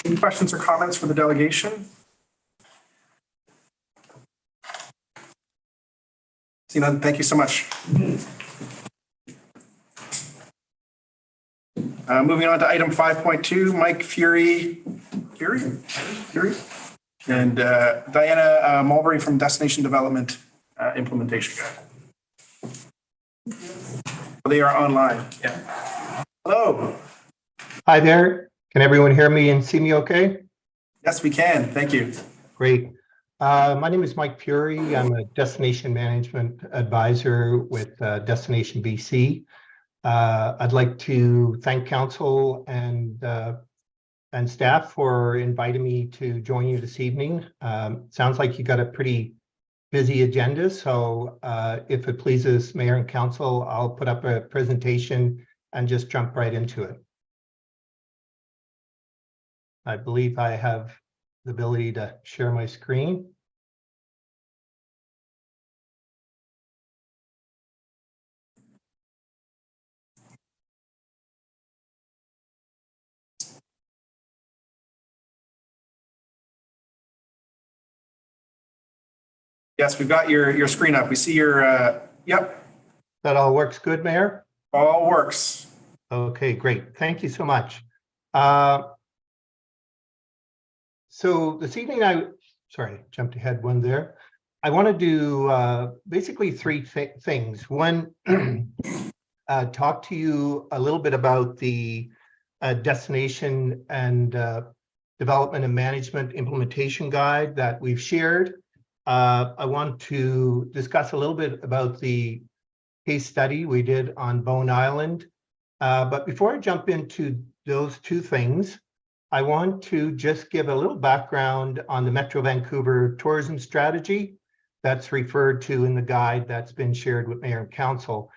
Speaker 2: Any questions or comments for the delegation? See none, thank you so much. Moving on to item 5.2, Mike Fury, and Diana Mulberry from Destination Development Implementation Guide. They are online. Yeah. Hello.
Speaker 17: Hi there. Can everyone hear me and see me okay?
Speaker 2: Yes, we can. Thank you.
Speaker 17: Great. My name is Mike Fury. I'm a destination management advisor with Destination BC. I'd like to thank council and staff for inviting me to join you this evening. Sounds like you got a pretty busy agenda, so if it pleases Mayor and Council, I'll put up a presentation and just jump right into it. I believe I have the ability to share my screen.
Speaker 2: Yes, we've got your screen up. We see your, yep.
Speaker 17: That all works good, Mayor?
Speaker 2: All works.
Speaker 17: Okay, great. Thank you so much. So this evening, sorry, jumped ahead one there. I want to do basically three things. One, talk to you a little bit about the destination and development and management implementation guide that we've shared. I want to discuss a little bit about the case study we did on Bowen Island. But before I jump into those two things, I want to just give a little background on the Metro Vancouver tourism strategy that's referred to in the guide that's been shared with Mayor and Council.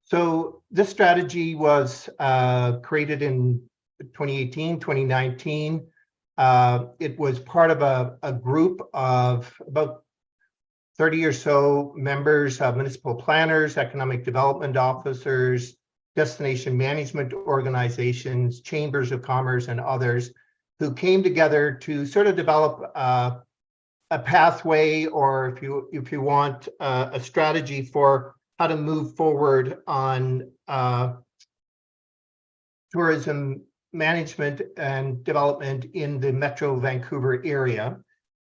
Speaker 17: So this strategy was created in 2018, 2019. It was part of a group of about 30 or so members of municipal planners, economic development officers, destination management organizations, chambers of commerce, and others who came together to sort of develop a pathway, or if you want, a strategy for how to move forward on tourism management and development in the Metro Vancouver area.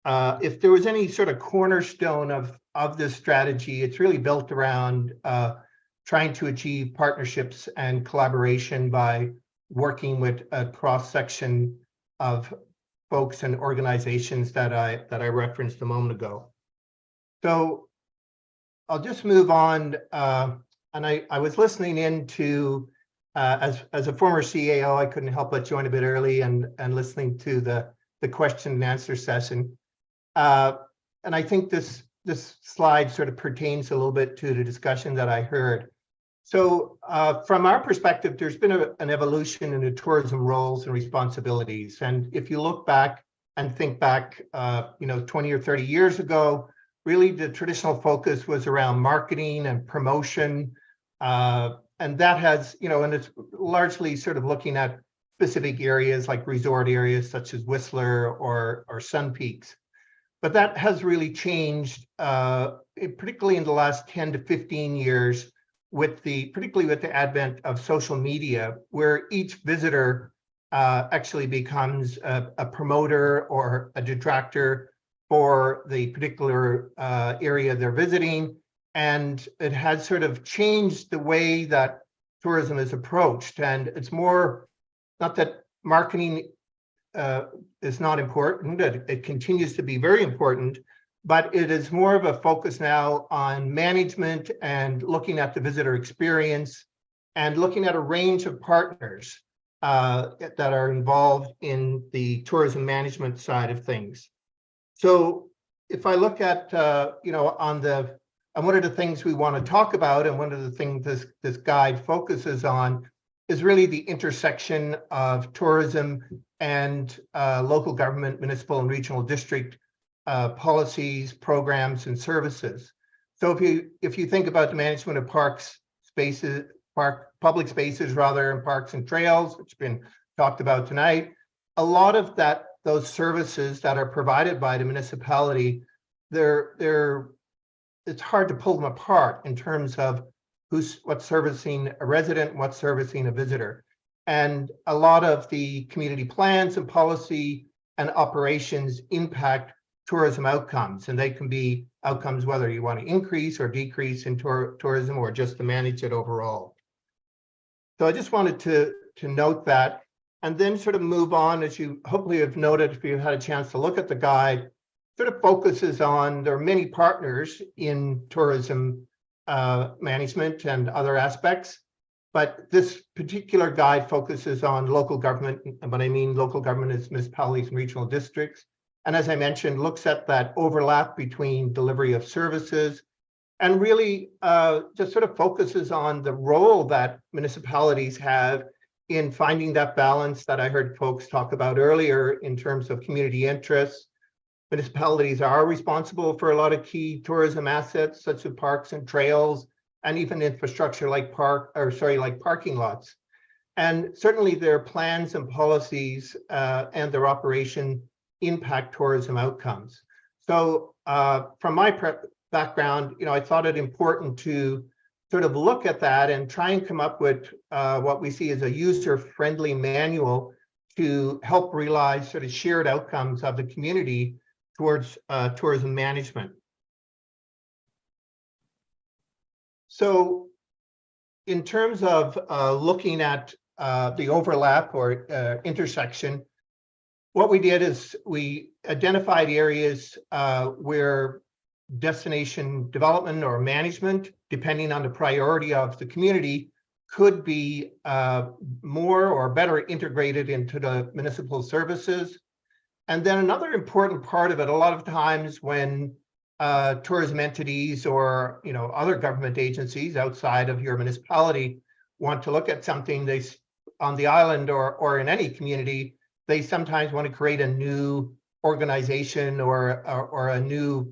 Speaker 17: If there was any sort of cornerstone of this strategy, it's really built around trying to achieve partnerships and collaboration by working with a cross-section of folks and organizations that I referenced a moment ago. So I'll just move on. And I was listening in to, as a former CAO, I couldn't help but join a bit early and listening to the question and answer session. And I think this slide sort of pertains a little bit to the discussion that I heard. So from our perspective, there's been an evolution in the tourism roles and responsibilities. And if you look back and think back, 20 or 30 years ago, really the traditional focus was around marketing and promotion. And that has, and it's largely sort of looking at specific areas like resort areas such as Whistler or Sun Peaks. But that has really changed, particularly in the last 10 to 15 years, particularly with the advent of social media, where each visitor actually becomes a promoter or a detractor for the particular area they're visiting. And it has sort of changed the way that tourism is approached. And it's more, not that marketing is not important, it continues to be very important, but it is more of a focus now on management and looking at the visitor experience and looking at a range of partners that are involved in the tourism management side of things. So if I look at, and one of the things we want to talk about, and one of the things this guide focuses on, is really the intersection of tourism and local government, municipal and regional district policies, programs, and services. So if you think about the management of public spaces rather, and parks and trails, which have been talked about tonight, a lot of those services that are provided by the municipality, it's hard to pull them apart in terms of what's servicing a resident, what's servicing a visitor. And a lot of the community plans and policy and operations impact tourism outcomes. And they can be outcomes whether you want to increase or decrease in tourism or just to manage it overall. So I just wanted to note that, and then sort of move on, as you hopefully have noted if you had a chance to look at the guide, sort of focuses on, there are many partners in tourism management and other aspects, but this particular guide focuses on local government. And what I mean local government is municipalities and regional districts. And as I mentioned, looks at that overlap between delivery of services and really just sort of focuses on the role that municipalities have in finding that balance that I heard folks talk about earlier in terms of community interests. Municipalities are responsible for a lot of key tourism assets, such as parks and trails, and even infrastructure like parking lots. And certainly their plans and policies and their operation impact tourism outcomes. So from my background, I thought it important to sort of look at that and try and come up with what we see as a user-friendly manual to help realize sort of shared outcomes of the community towards tourism management. So in terms of looking at the overlap or intersection, what we did is we identified areas where destination development or management, depending on the priority of the community, could be more or better integrated into the municipal services. And then another important part of it, a lot of times when tourism entities or other government agencies outside of your municipality want to look at something, they on the island or in any community, they sometimes want to create a new organization or a new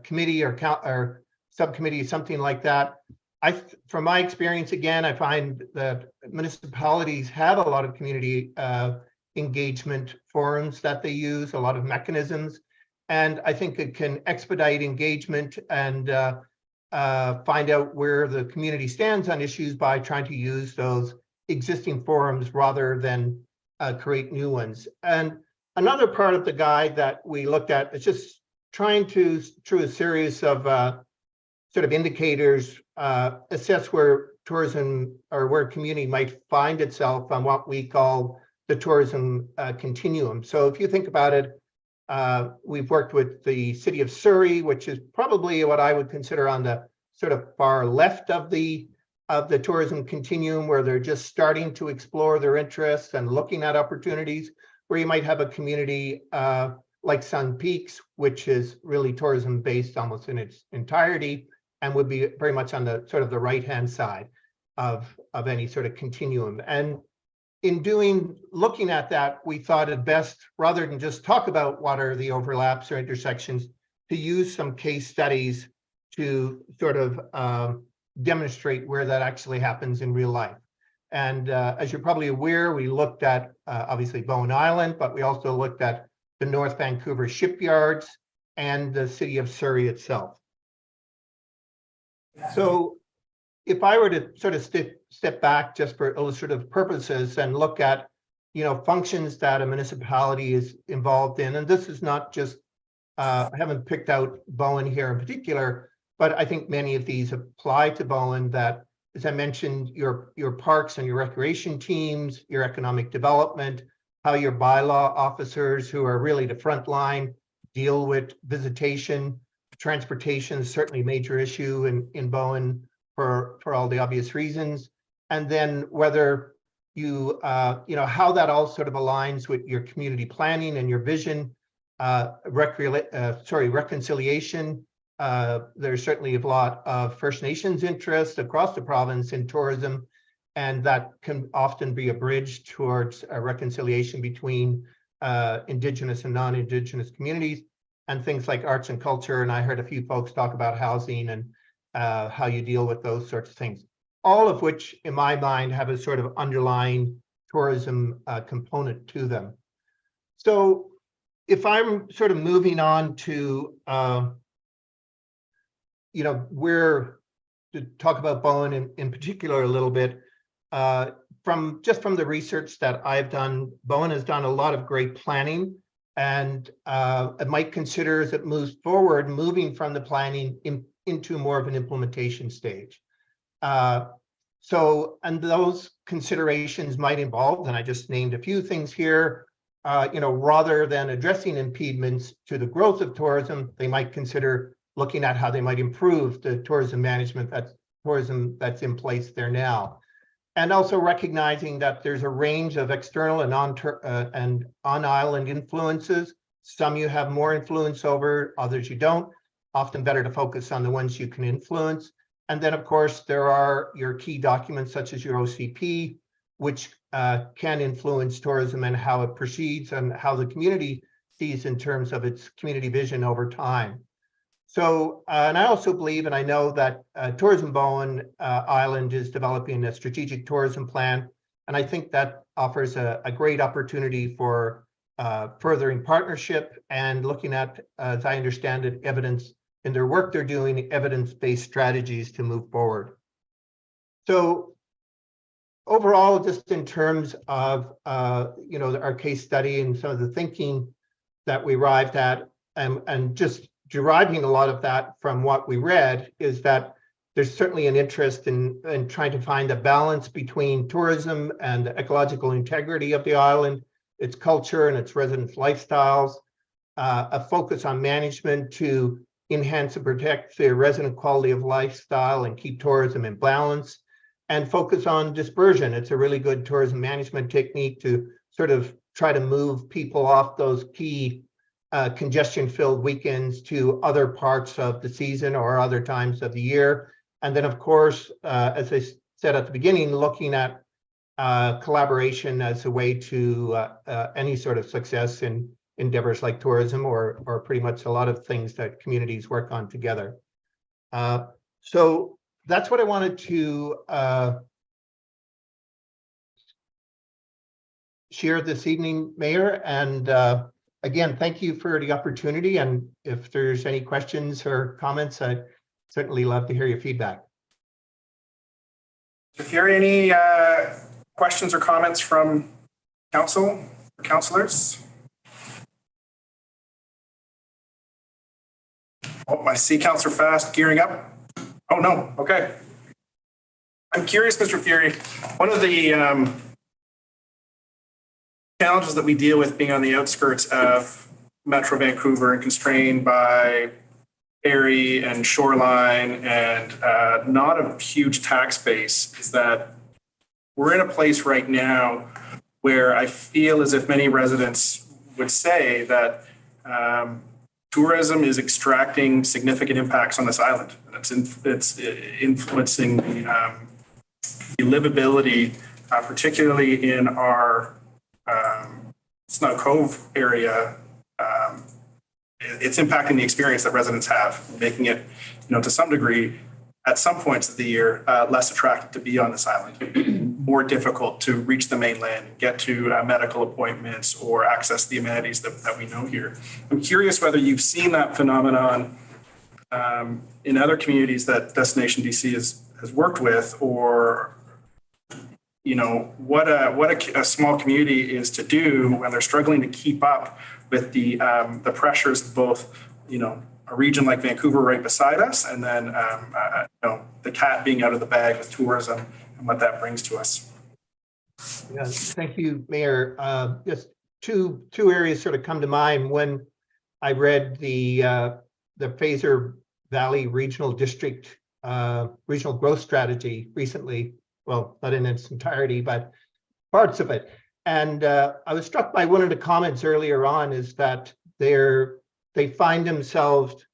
Speaker 17: committee or subcommittee, something like that. From my experience, again, I find that municipalities have a lot of community engagement forums that they use, a lot of mechanisms, and I think it can expedite engagement and find out where the community stands on issues by trying to use those existing forums rather than create new ones. And another part of the guide that we looked at is just trying to, through a series of sort of indicators, assess where tourism or where community might find itself on what we call the tourism continuum. So if you think about it, we've worked with the city of Surrey, which is probably what I would consider on the sort of far left of the tourism continuum, where they're just starting to explore their interests and looking at opportunities, where you might have a community like Sun Peaks, which is really tourism based almost in its entirety and would be very much on the sort of the right-hand side of any sort of continuum. And in looking at that, we thought it best, rather than just talk about what are the overlaps or intersections, to use some case studies to sort of demonstrate where that actually happens in real life. And as you're probably aware, we looked at obviously Bowen Island, but we also looked at the North Vancouver shipyards, and the city of Surrey itself. So if I were to sort of step back just for illustrative purposes and look at, functions that a municipality is involved in, and this is not just, I haven't picked out Bowen here in particular, but I think many of these apply to Bowen, that, as I mentioned, your parks and your recreation teams, your economic development, how your bylaw officers, who are really the front line, deal with visitation. Transportation is certainly a major issue in Bowen for all the obvious reasons. And then whether you, how that all sort of aligns with your community planning and your vision, reconciliation. There's certainly a lot of First Nations interest across the province in tourism, and that can often be a bridge towards a reconciliation between Indigenous and non-Indigenous communities, and things like arts and culture. And I heard a few folks talk about housing and how you deal with those sorts of things, all of which in my mind have a sort of underlying tourism component to them. So if I'm sort of moving on to, where to talk about Bowen in particular a little bit, from the research that I've done, Bowen has done a lot of great planning, and it might consider, as it moves forward, moving from the planning into more of an implementation stage. And those considerations might involve, and I just named a few things here, rather than addressing impediments to the growth of tourism, they might consider looking at how they might improve the tourism management, that's in place there now. And also recognizing that there's a range of external and on-island influences. Some you have more influence over, others you don't. Often better to focus on the ones you can influence. And then, of course, there are your key documents such as your OCP, which can influence tourism and how it proceeds and how the community sees in terms of its community vision over time. So, and I also believe, and I know that Tourism Bowen Island is developing a strategic tourism plan, and I think that offers a great opportunity for furthering partnership and looking at, as I understand it, evidence in their work they're doing, evidence-based strategies to move forward. So overall, just in terms of our case study and some of the thinking that we arrived at, and just deriving a lot of that from what we read, is that there's certainly an interest in trying to find a balance between tourism and the ecological integrity of the island, its culture and its residents' lifestyles, a focus on management to enhance and protect the resident quality of lifestyle and keep tourism in balance, and focus on dispersion. It's a really good tourism management technique to sort of try to move people off those key congestion-filled weekends to other parts of the season or other times of the year. And then, of course, as I said at the beginning, looking at collaboration as a way to any sort of success in endeavors like tourism or pretty much a lot of things that communities work on together. So that's what I wanted to share this evening, Mayor. And again, thank you for the opportunity. And if there's any questions or comments, I'd certainly love to hear your feedback.
Speaker 2: If there are any questions or comments from council or councillors? Oh, I see Councillor Fast gearing up. Oh, no. Okay. I'm curious, Mr. Fury, one of the challenges that we deal with being on the outskirts of Metro Vancouver and constrained by area and shoreline and not a huge tax base is that we're in a place right now where I feel as if many residents would say that tourism is extracting significant impacts on this island. It's influencing the livability, particularly in our Snow Cove area. It's impacting the experience that residents have, making it, to some degree, at some points of the year, less attractive to be on this island. more difficult to reach the mainland, get to medical appointments or access the amenities that we know here. I'm curious whether you've seen that phenomenon in other communities that Destination BC has worked with, or what a small community is to do when they're struggling to keep up with the pressures of both, a region like Vancouver right beside us, and then the cat being out of the bag with tourism and what that brings to us.
Speaker 17: Yeah, thank you, Mayor. Just two areas sort of come to mind when I read the Fraser Valley Regional District Regional Growth Strategy recently. Well, not in its entirety, but parts of it. And I was struck by one of the comments earlier on is that they find themselves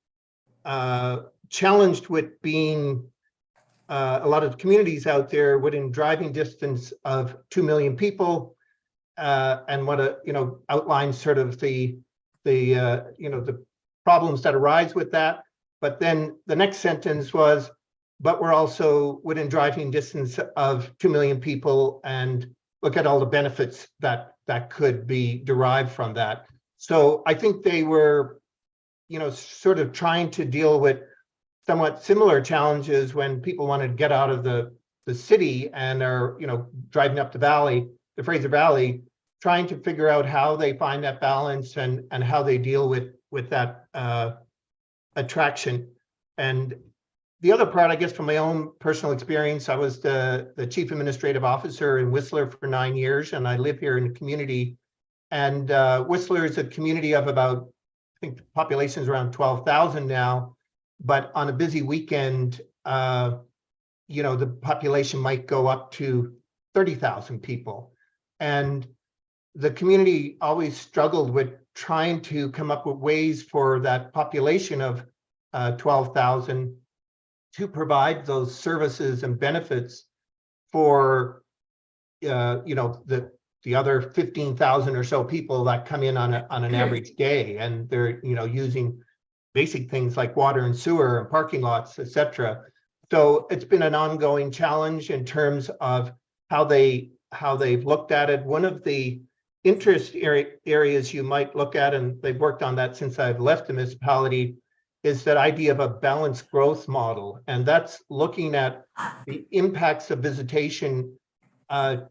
Speaker 17: challenged with being a lot of communities out there within driving distance of 2 million people, and what outlines sort of the problems that arise with that. But then the next sentence was, but we're also within driving distance of 2 million people, and look at all the benefits that could be derived from that. So I think they were, sort of trying to deal with somewhat similar challenges when people wanted to get out of the city and are, driving up the Fraser Valley, trying to figure out how they find that balance and how they deal with that attraction. And the other part, I guess, from my own personal experience, I was the chief administrative officer in Whistler for 9 years, and I live here in the community. And Whistler is a community of about, I think the population is around 12,000 now, but on a busy weekend, the population might go up to 30,000 people. And the community always struggled with trying to come up with ways for that population of 12,000 to provide those services and benefits for the other 15,000 or so people that come in on an average day, and they're using basic things like water and sewer and parking lots, etc. So it's been an ongoing challenge in terms of how they've looked at it. One of the interest areas you might look at, and they've worked on that since I've left the municipality, is that idea of a balanced growth model. And that's looking at the impacts of visitation, from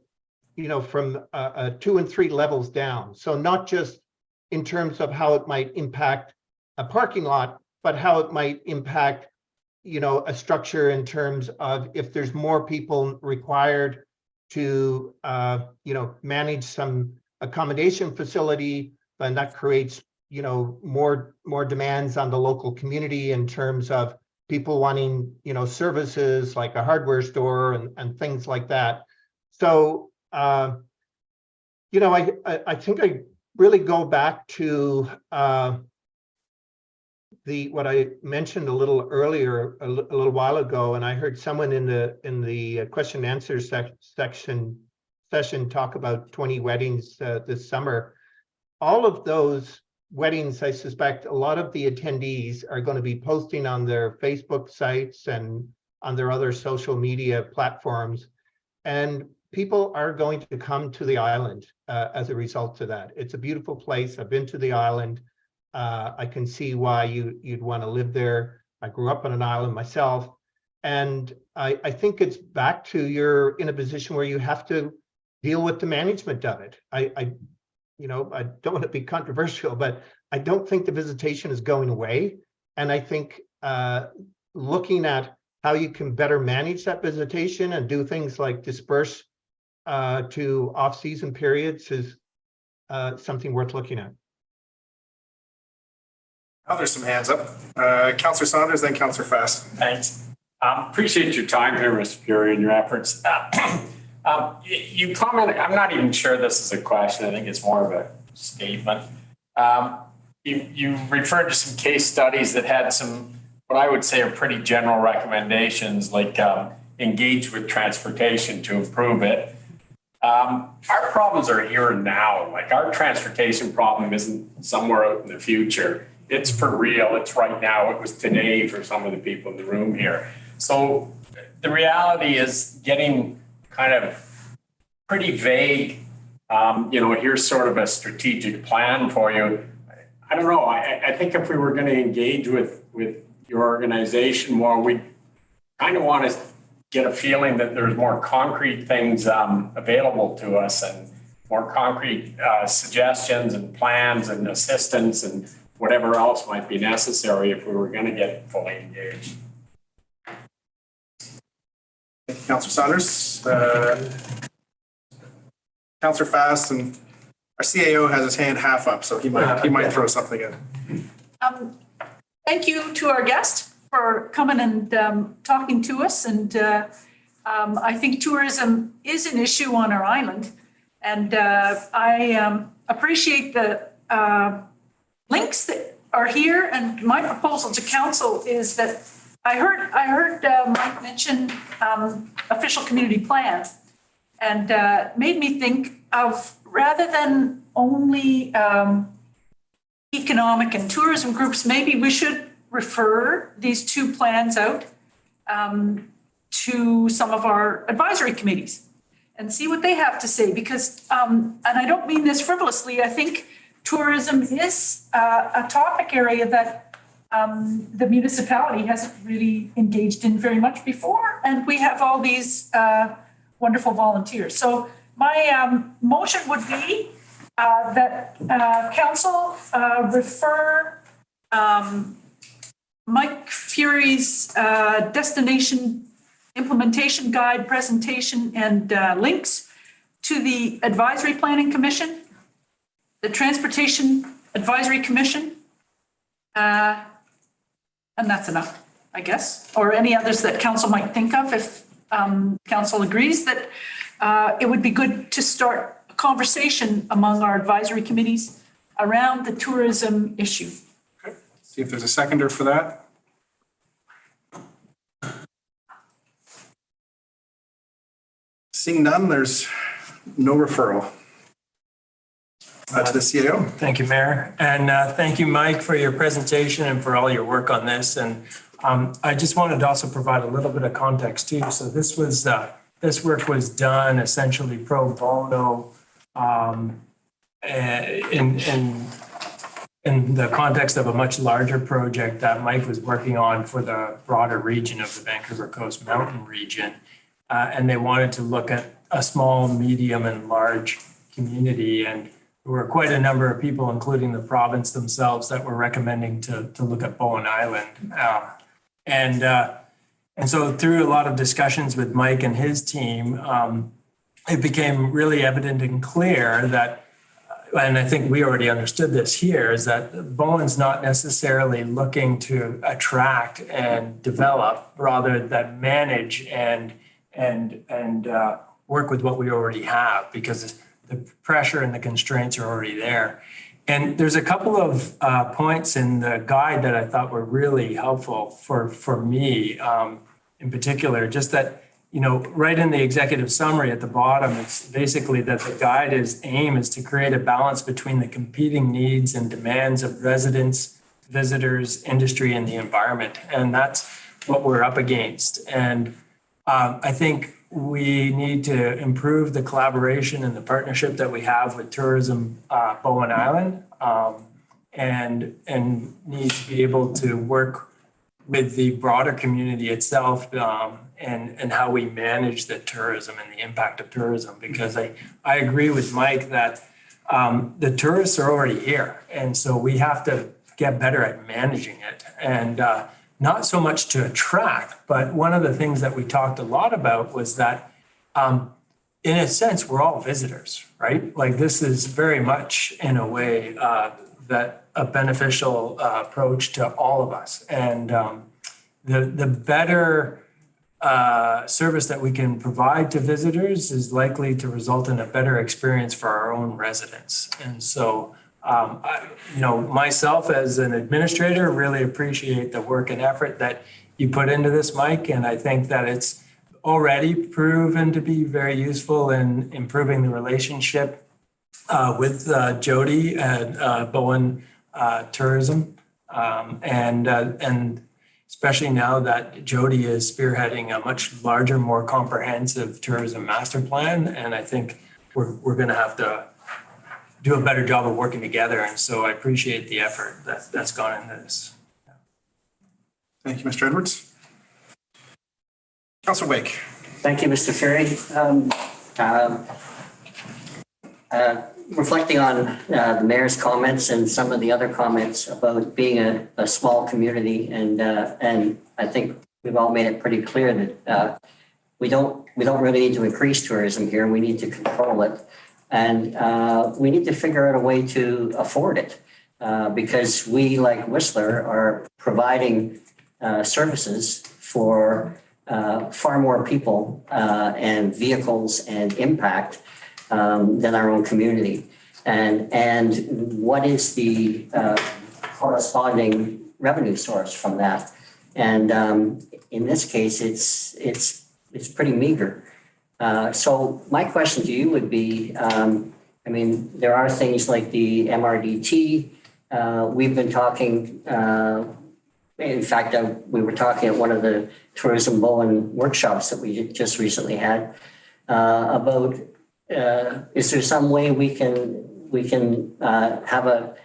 Speaker 17: 2 and 3 levels down. So not just in terms of how it might impact a parking lot, but how it might impact, a structure in terms of if there's more people required to, manage some accommodation facility, then that creates more demands on the local community in terms of people wanting, services like a hardware store and things like that. So, I think I really go back to what I mentioned a little earlier, a little while ago, and I heard someone in the question and answer session talk about 20 weddings this summer. All of those weddings, I suspect a lot of the attendees are going to be posting on their Facebook sites and on their other social media platforms. And people are going to come to the island as a result of that. It's a beautiful place. I've been to the island. I can see why you'd want to live there. I grew up on an island myself. And I think it's back to you're in a position where you have to deal with the management of it. I don't want to be controversial, but I don't think the visitation is going away. And I think looking at how you can better manage that visitation and do things like disperse to off-season periods is something worth looking at.
Speaker 2: Now there's some hands up. Councillor Saunders, then Councillor Fast.
Speaker 18: Thanks. Appreciate your time here, Mr. Fury, and your efforts. You commented, I'm not even sure this is a question, I think it's more of a statement. You referred to some case studies that had some, what I would say are pretty general recommendations, like engage with transportation to improve it. Our problems are here and now. Like, our transportation problem isn't somewhere out in the future. It's for real. It's right now. It was today for some of the people in the room here. So the reality is getting kind of pretty vague. Here's sort of a strategic plan for you. I don't know. I think if we were going to engage with your organization more, we kind of want to get a feeling that there's more concrete things available to us and more concrete suggestions and plans and assistance and whatever else might be necessary if we were going to get fully engaged.
Speaker 2: Thank you, Councillor Saunders. Councillor Fast, and our CAO has his hand half up, so he might throw something in.
Speaker 13: Thank you to our guest for coming and talking to us. And I think tourism is an issue on our island. And I appreciate the links that are here. And my proposal to council is that I heard Mike mention official community plan, and made me think of, rather than only economic and tourism groups, maybe we should refer these two plans out to some of our advisory committees and see what they have to say. Because, and I don't mean this frivolously, I think tourism is a topic area that the municipality hasn't really engaged in very much before. And we have all these wonderful volunteers. So my motion would be that council refer Mike Fury's destination implementation guide presentation and links to the Advisory Planning Commission, the Transportation Advisory Commission, and that's enough, I guess, or any others that council might think of if council agrees that it would be good to start a conversation among our advisory committees around the tourism issue.
Speaker 2: Okay. See if there's a seconder for that. Seeing none, there's no referral. To the CAO.
Speaker 15: Thank you, Mayor. And thank you, Mike, for your presentation and for all your work on this. And I just wanted to also provide a little bit of context too. So this work was done essentially pro bono in the context of a much larger project that Mike was working on for the broader region of the Vancouver Coast Mountain region. And they wanted to look at a small, medium, and large community. And there were quite a number of people, including the province themselves, that were recommending to look at Bowen Island. And so through a lot of discussions with Mike and his team, it became really evident and clear that, and I think we already understood this here, is that Bowen's not necessarily looking to attract and develop, rather than manage and work with what we already have, because the pressure and the constraints are already there. And there's a couple of points in the guide that I thought were really helpful for me in particular, just that, right in the executive summary at the bottom, it's basically that the guide's aim is to create a balance between the competing needs and demands of residents, visitors, industry, and the environment. And that's what we're up against. And I think we need to improve the collaboration and the partnership that we have with Tourism Bowen Island, and need to be able to work with the broader community itself, and how we manage the tourism and the impact of tourism. Because I agree with Mike that the tourists are already here, and so we have to get better at managing it. And not so much to attract, but one of the things that we talked a lot about was that, in a sense, we're all visitors, right? Like, this is very much, in a way, that a beneficial approach to all of us. And the better service that we can provide to visitors is likely to result in a better experience for our own residents. And so, myself as an administrator really appreciate the work and effort that you put into this, Mike. And I think that it's already proven to be very useful in improving the relationship with Jody at Bowen Tourism. And especially now that Jody is spearheading a much larger, more comprehensive tourism master plan. And I think we're going to have to do a better job of working together. And so I appreciate the effort that's gone into this.
Speaker 2: Thank you, Mr. Edwards. Councilor Wake.
Speaker 19: Thank you, Mr. Ferry. Reflecting on the mayor's comments and some of the other comments about being a small community, and I think we've all made it pretty clear that we don't really need to increase tourism here. We need to control it, and we need to figure out a way to afford it because we, like Whistler, are providing services for far more people and vehicles and impact than our own community. And what is the corresponding revenue source from that? And in this case, it's pretty meager. So my question to you would be, I mean, there are things like the MRDT. We've been talking, in fact, we were talking at one of the Tourism Bowen workshops that we just recently had about is there some way we can have a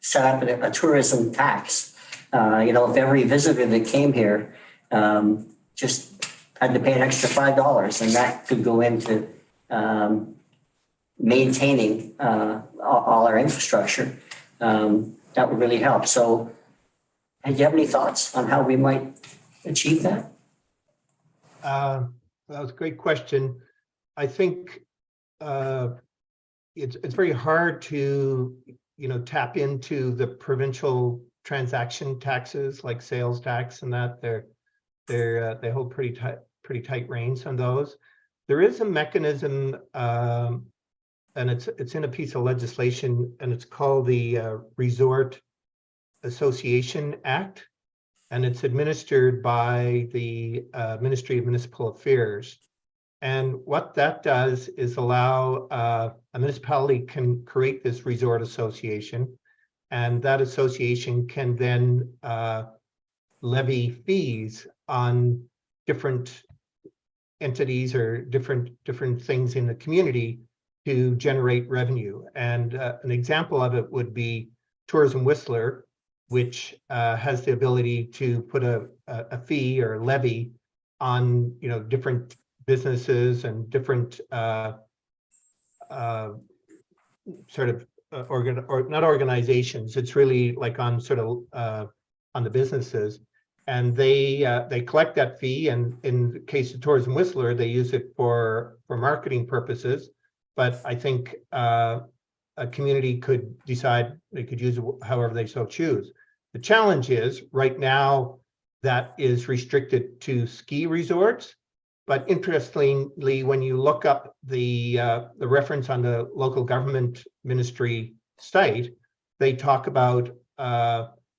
Speaker 19: set up a tourism tax? If every visitor that came here just had to pay an extra $5, and that could go into maintaining all our infrastructure, that would really help. So, do you have any thoughts on how we might achieve that?
Speaker 17: That was a great question. I think it's very hard to tap into the provincial transaction taxes like sales tax and that. They hold pretty tight reins on those. There is a mechanism, and it's in a piece of legislation, and it's called the Resort Association Act, and it's administered by the Ministry of Municipal Affairs. And what that does is allow a municipality can create this resort association, and that association can then levy fees on different entities or different things in the community to generate revenue. And an example of it would be Tourism Whistler, which has the ability to put a fee or levy on different businesses and different sort of not organizations. It's really like on sort of on the businesses, and they collect that fee. And in the case of Tourism Whistler, they use it for marketing purposes. But I think a community could decide they could use it however they so choose. The challenge is right now that is restricted to ski resorts. But interestingly, when you look up the reference on the local government ministry site, they talk about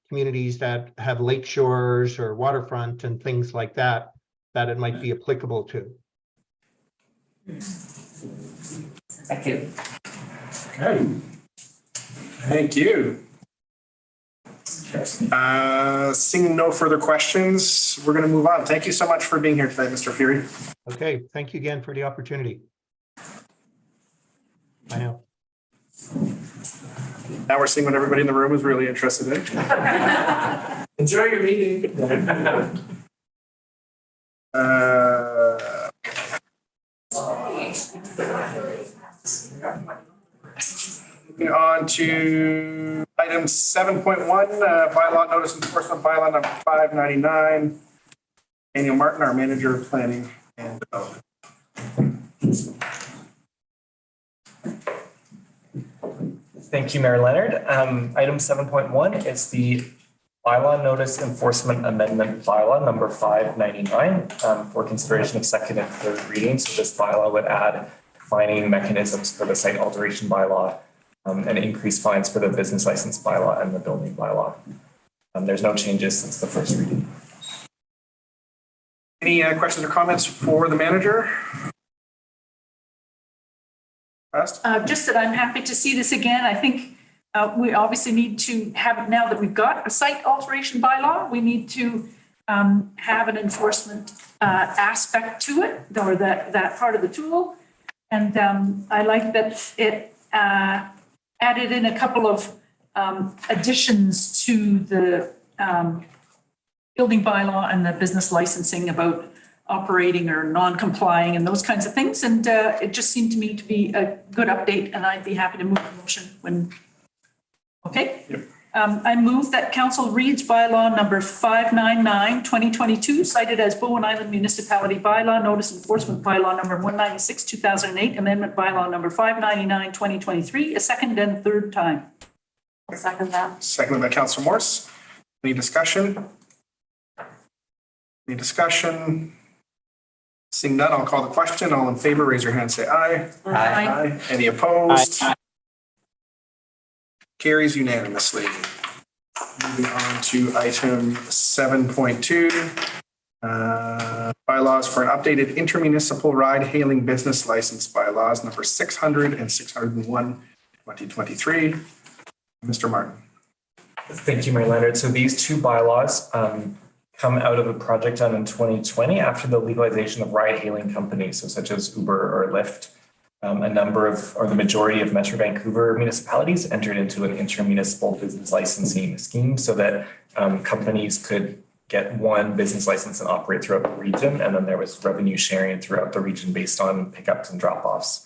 Speaker 17: communities that have lake shores or waterfront and things like that it might be applicable to.
Speaker 19: Thank you.
Speaker 2: Okay. Thank you. Seeing no further questions, we're going to move on. Thank you so much for being here today, Mr. Fury.
Speaker 17: Okay, thank you again for the opportunity. Bye now.
Speaker 2: Now we're seeing what everybody in the room is really interested in. Enjoy your meeting. Moving on to item 7.1, bylaw notice enforcement bylaw number 599. Daniel Martin, our manager of planning and development.
Speaker 20: Thank you, Mayor Leonard. Item 7.1 is the bylaw notice enforcement amendment bylaw number 599 for consideration of second and third reading. So this bylaw would add fining mechanisms for the site alteration bylaw and increase fines for the business license bylaw and the building bylaw. There's no changes since the first reading.
Speaker 2: Any questions or comments for the manager?
Speaker 13: Just that I'm happy to see this again. I think we obviously need to have, now that we've got a site alteration bylaw, we need to have an enforcement aspect to it, or that part of the tool. And I like that it added in a couple of additions to the building bylaw and the business licensing about operating or non-complying and those kinds of things. And it just seemed to me to be a good update, and I'd be happy to move the motion when, okay?
Speaker 2: Yep.
Speaker 13: I move that council reads bylaw number 599, 2022, cited as Bowen Island Municipality Bylaw, Notice Enforcement Bylaw number 196, 2008, Amendment Bylaw number 599, 2023, a second and third time.
Speaker 11: I'll second that.
Speaker 2: Seconded by Councillor Morse. Any discussion? Any discussion? Seeing none, I'll call the question. All in favor, raise your hand, say aye.
Speaker 13: Aye.
Speaker 2: Any opposed? Carries unanimously. Moving on to item 7.2. Bylaws for an updated intermunicipal ride-hailing business license bylaws, number 600 and 601, 2023. Mr. Martin.
Speaker 20: Thank you, Mayor Leonard. So these two bylaws come out of a project done in 2020 after the legalization of ride-hailing companies, so such as Uber or Lyft. A number of, or the majority of Metro Vancouver municipalities entered into an intermunicipal business licensing scheme so that companies could get one business license and operate throughout the region. And then there was revenue sharing throughout the region based on pickups and drop-offs.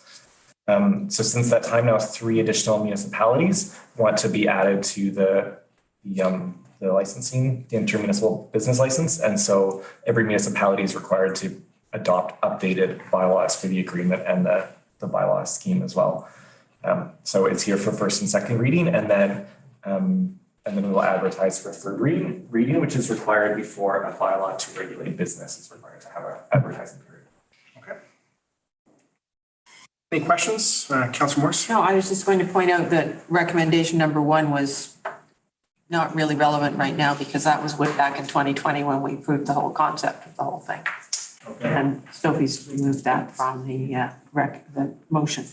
Speaker 20: So since that time now, 3 additional municipalities want to be added to the licensing, the intermunicipal business license. And so every municipality is required to adopt updated bylaws for the agreement and the bylaw scheme as well. So it's here for first and second reading, and then we'll advertise for third reading, which is required before a bylaw to regulate business is required to have an advertising period.
Speaker 2: Okay. Any questions? Councillor Morse?
Speaker 11: No, I was just going to point out that recommendation number 1 was not really relevant right now because that was way back in 2020 when we approved the whole concept of the whole thing. Okay. And Sophie's removed that from the motion.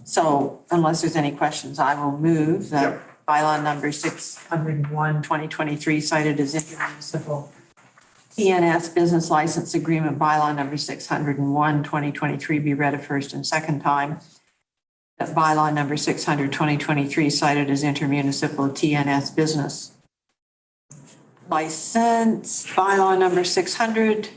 Speaker 11: So unless there's any questions, I will move that bylaw number 601, 2023, cited as intermunicipal TNS business license agreement bylaw number 601, 2023 be read a first and second time. That bylaw number 600, 2023 cited as intermunicipal TNS business license bylaw number 600,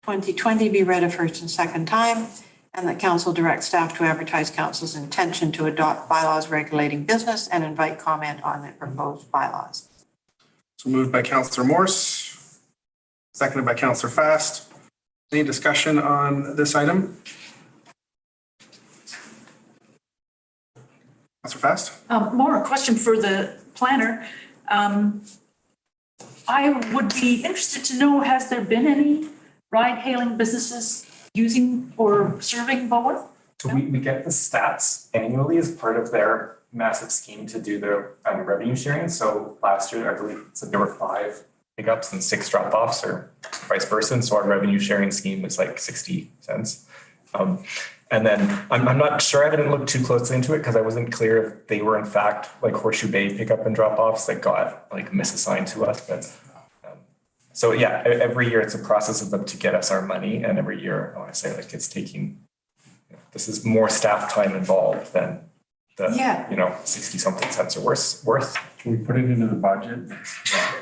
Speaker 11: 2020 be read a first and second time, and that council direct staff to advertise council's intention to adopt bylaws regulating business and invite comment on the proposed bylaws.
Speaker 2: So moved by Councillor Morse, seconded by Councillor Fast. Any discussion on this item? Councillor Fast?
Speaker 13: More a question for the planner. I would be interested to know, has there been any ride-hailing businesses using or serving Bowen?
Speaker 20: So we get the stats annually as part of their massive scheme to do their revenue sharing. So last year, I believe there were 5 pickups and 6 drop-offs or vice versa. And so our revenue sharing scheme was like 60 cents. And then I'm not sure, I didn't look too closely into it because I wasn't clear if they were in fact like Horseshoe Bay pickup and drop-offs that got like misassigned to us. But so yeah, every year it's a process of them to get us our money. And every year, I want to say like it's taking, this is more staff time involved than the, 60 something cents are worth.
Speaker 15: Can we put it into the budget?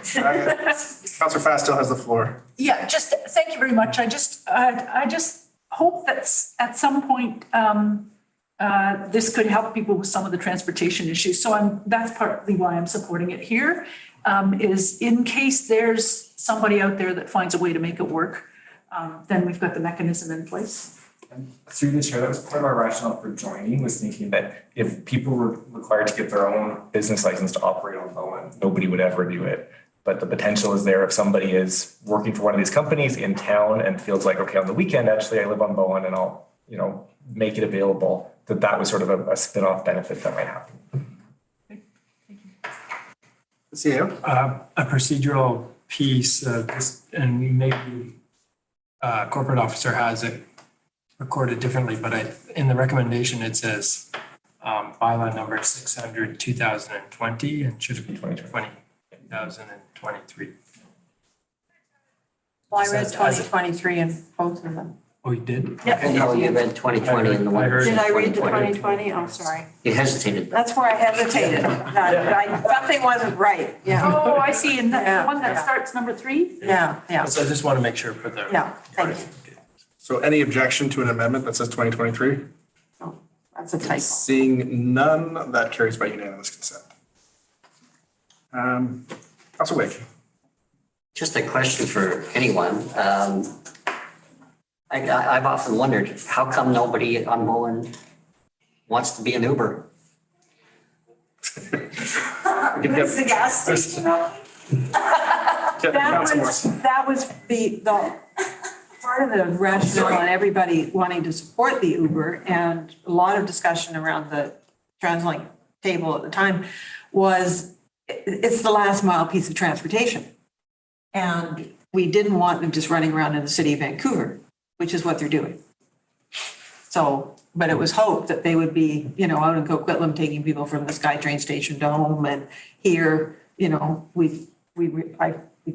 Speaker 2: Councillor Fast still has the floor.
Speaker 13: Yeah, just thank you very much. I just hope that at some point this could help people with some of the transportation issues. So that's partly why I'm supporting it here, is in case there's somebody out there that finds a way to make it work, then we've got the mechanism in place.
Speaker 20: And through this year, that was part of our rationale for joining, was thinking that if people were required to get their own business license to operate on Bowen, nobody would ever do it. But the potential is there if somebody is working for one of these companies in town and feels like, okay, on the weekend, actually, I live on Bowen and I'll, make it available, that was sort of a spin-off benefit that might happen.
Speaker 2: See you.
Speaker 15: A procedural piece, and maybe corporate officer has it recorded differently, but in the recommendation, it says bylaw number 600, 2020, and should have been 2023.
Speaker 13: Well, I read
Speaker 15: Says as-
Speaker 13: 2023 in both of them.
Speaker 15: Oh, you did?
Speaker 13: Yeah.
Speaker 15: Okay.
Speaker 19: Oh, you read 2020 in the one.
Speaker 13: Did I read the 2020? Oh, sorry.
Speaker 19: You hesitated.
Speaker 13: That's where I hesitated. Something wasn't right, yeah. Oh, I see, and the one that starts number 3? Yeah, yeah,
Speaker 15: So I just want to make sure for the.
Speaker 13: yeah, thank you.
Speaker 2: So any objection to an amendment that says 2023?
Speaker 13: That's a typo.
Speaker 2: Seeing none, that carries by unanimous consent. Councilor Wake.
Speaker 19: Just a question for anyone. I've often wondered, how come nobody on Bowen wants to be an Uber?
Speaker 13: Where's the gas station? That was the part of the rationale and everybody wanting to support the Uber, and a lot of discussion around the TransLink table at the time was it's the last mile piece of transportation. And we didn't want them just running around in the city of Vancouver, which is what they're doing. So, but it was hoped that they would be, out in Coquitlam taking people from the SkyTrain station to home, and here, we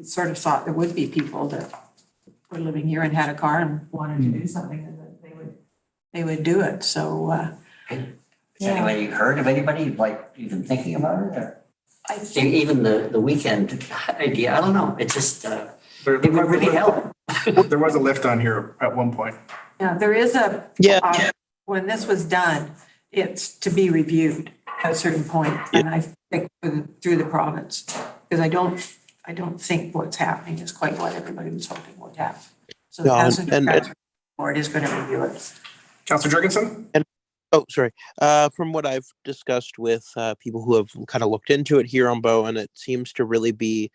Speaker 13: sort of thought there would be people that were living here and had a car and wanted to do something, and that they would do it. So,
Speaker 19: Has anybody heard of anybody even thinking about it? Or even the weekend idea? I don't know. It just it would really help.
Speaker 2: There was a lift on here at one point.
Speaker 13: yeah, there is when this was done, it's to be reviewed at a certain point, and I think through the province, because I don't think what's happening is quite what everybody was hoping would happen. So the Passenger Board is going to review it.
Speaker 2: Councilor Jurgensen?
Speaker 21: Oh, sorry. From what I've discussed with people who have kind of looked into it here on Bowen, it seems to really be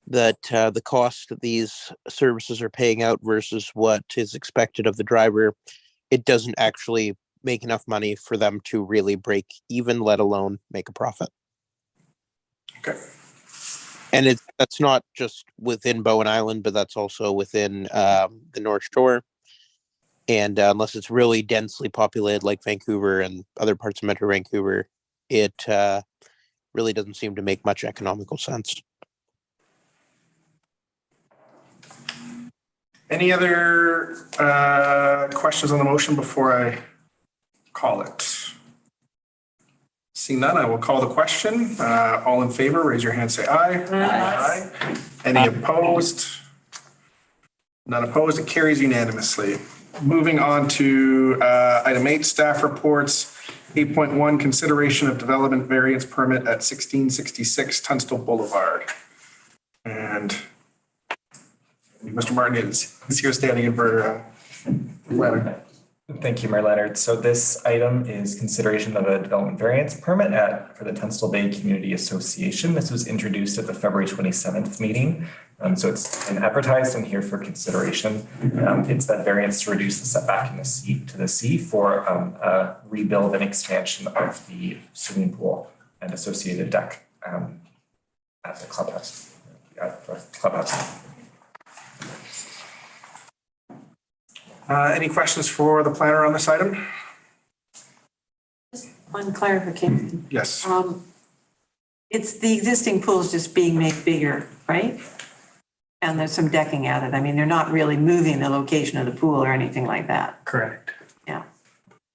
Speaker 21: that the cost that these services are paying out versus what is expected of the driver, it doesn't actually make enough money for them to really break even, let alone make a profit.
Speaker 2: Okay.
Speaker 21: And that's not just within Bowen Island, but that's also within the North Shore. And unless it's really densely populated like Vancouver and other parts of Metro Vancouver, it really doesn't seem to make much economical sense.
Speaker 2: Any other questions on the motion before I call it? Seeing none, I will call the question. All in favor, raise your hand, say aye. Aye. Any opposed? None opposed, it carries unanimously. Moving on to item 8, staff reports. 8.1, consideration of development variance permit at 1666 Tunstall Boulevard. And Mr. Martin is here standing in for Leonard.
Speaker 20: Thank you, Mayor Leonard. So this item is consideration of a development variance permit for the Tunstall Bay Community Association. This was introduced at the February 27th meeting. So it's been advertised and here for consideration. It's that variance to reduce the setback in the sea for a rebuild and expansion of the swimming pool and associated deck at the clubhouse.
Speaker 2: Any questions for the planner on this item?
Speaker 13: One clarification.
Speaker 2: Yes.
Speaker 13: It's the existing pool is just being made bigger, right? And there's some decking added. I mean, they're not really moving the location of the pool or anything like that.
Speaker 15: Correct.
Speaker 13: Yeah.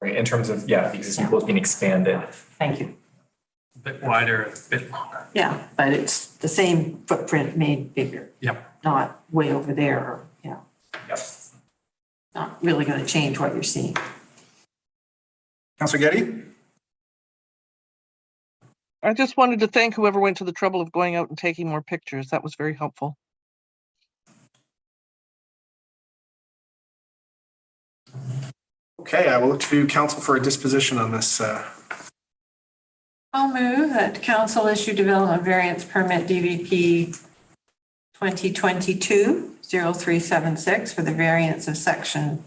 Speaker 20: Right, in terms of, the existing pool is being expanded.
Speaker 13: Thank you.
Speaker 15: A bit wider, a bit longer.
Speaker 13: Yeah, but it's the same footprint made bigger.
Speaker 15: Yep.
Speaker 13: Not way over there, or,
Speaker 20: Yep.
Speaker 13: not really going to change what you're seeing.
Speaker 2: Councilor Getty?
Speaker 14: I just wanted to thank whoever went to the trouble of going out and taking more pictures. That was very helpful.
Speaker 2: Okay, I will look to council for a disposition on this.
Speaker 13: I'll move that council issue development variance permit DVP 2022-0376 for the variance of section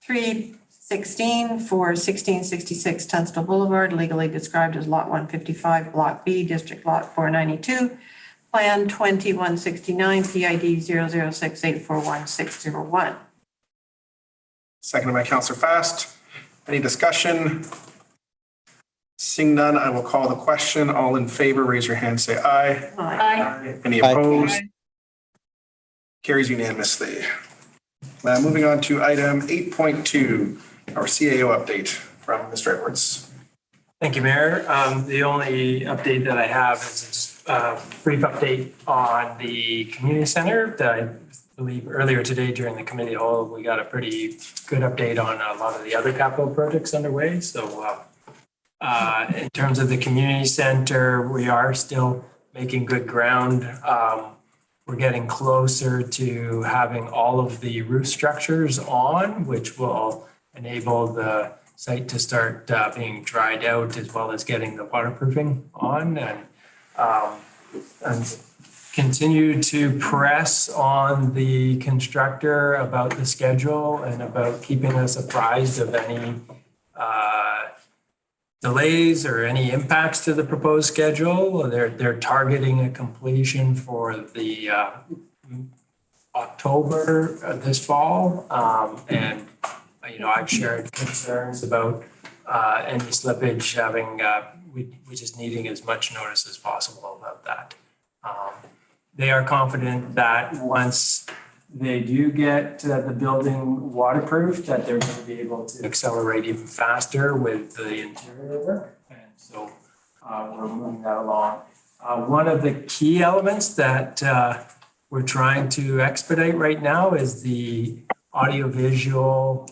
Speaker 13: 316 for 1666 Tunstall Boulevard, legally described as lot 155, block B, district lot 492, plan 2169, PID 00684161.
Speaker 2: Seconded by Councilor Fast. Any discussion? Seeing none, I will call the question. All in favor, raise your hand, say aye.
Speaker 13: Aye.
Speaker 2: Any
Speaker 21: Aye.
Speaker 2: opposed? Carries unanimously. Moving on to item 8.2, our CAO update from Mr. Edwards.
Speaker 15: Thank you, Mayor. The only update that I have is just a brief update on the community center. I believe earlier today during the committee hall, we got a pretty good update on a lot of the other capital projects underway. So in terms of the community center, we are still making good ground. We're getting closer to having all of the roof structures on, which will enable the site to start being dried out, as well as getting the waterproofing on, and continue to press on the constructor about the schedule and about keeping us apprised of any delays or any impacts to the proposed schedule. They're targeting a completion for the October this fall. And, you know, I've shared concerns about any slippage having, we just needing as much notice as possible about that. They are confident that once they do get the building waterproof, that they're going to be able to accelerate even faster with the interior work. And so we're moving that along. One of the key elements that we're trying to expedite right now is the audiovisual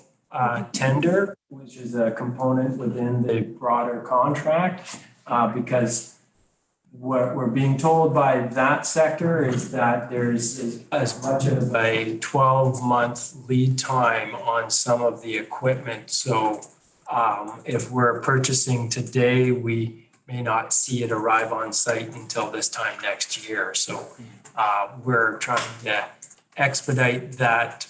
Speaker 15: tender, which is a component within the broader contract, because what we're being told by that sector is that there's as much as a 12-month lead time on some of the equipment. So if we're purchasing today, we may not see it arrive on site until this time next year. So we're trying to expedite that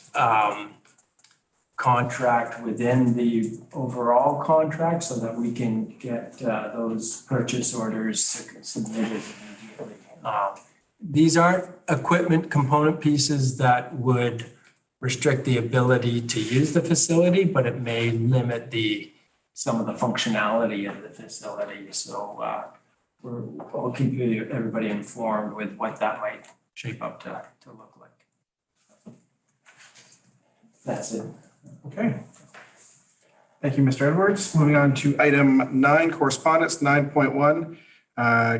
Speaker 15: contract within the overall contract so that we can get those purchase orders submitted immediately. These aren't equipment component pieces that would restrict the ability to use the facility, but it may limit some of the functionality of the facility. So we'll keep everybody informed with what that might shape up to look like. That's it.
Speaker 2: Okay. Thank you, Mr. Edwards. Moving on to item 9, correspondence 9.1,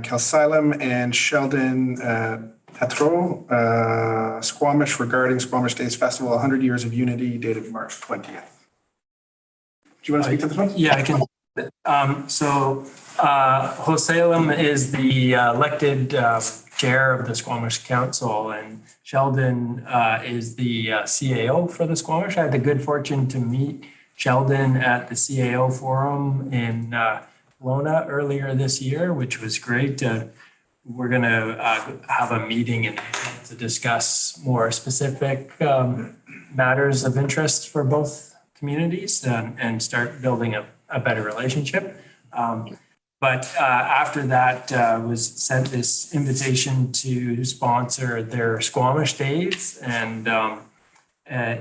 Speaker 2: Calcylum and Sheldon Tatro, Squamish regarding Squamish Days Festival, 100 Years of Unity, dated March 20th. Do you want to speak to this one?
Speaker 15: Yeah, I can. So Hosalem is the elected chair of the Squamish Council, and Sheldon is the CAO for the Squamish. I had the good fortune to meet Sheldon at the CAO forum in Kelowna earlier this year, which was great. We're going to have a meeting to discuss more specific matters of interest for both communities and start building a better relationship. But after that was sent this invitation to sponsor their Squamish Days, and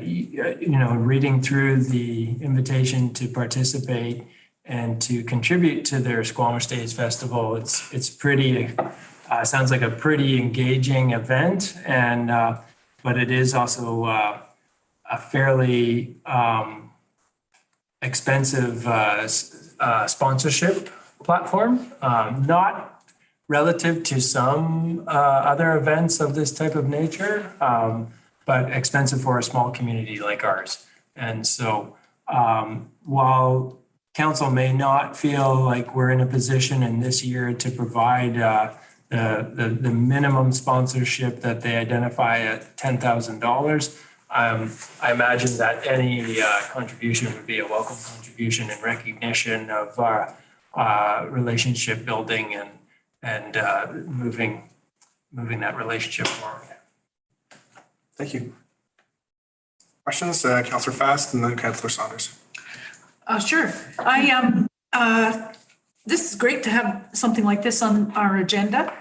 Speaker 15: you know, reading through the invitation to participate and to contribute to their Squamish Days Festival, it's pretty sounds like a pretty engaging event, and but it is also a fairly expensive sponsorship platform, not relative to some other events of this type of nature, but expensive for a small community like ours. And so while council may not feel like we're in a position in this year to provide the minimum sponsorship that they identify at $10,000, I imagine that any contribution would be a welcome contribution in recognition of relationship building and moving that relationship forward.
Speaker 2: Thank you. Questions, Councillor Fast and then Councillor Saunders.
Speaker 13: Sure. This is great to have something like this on our agenda.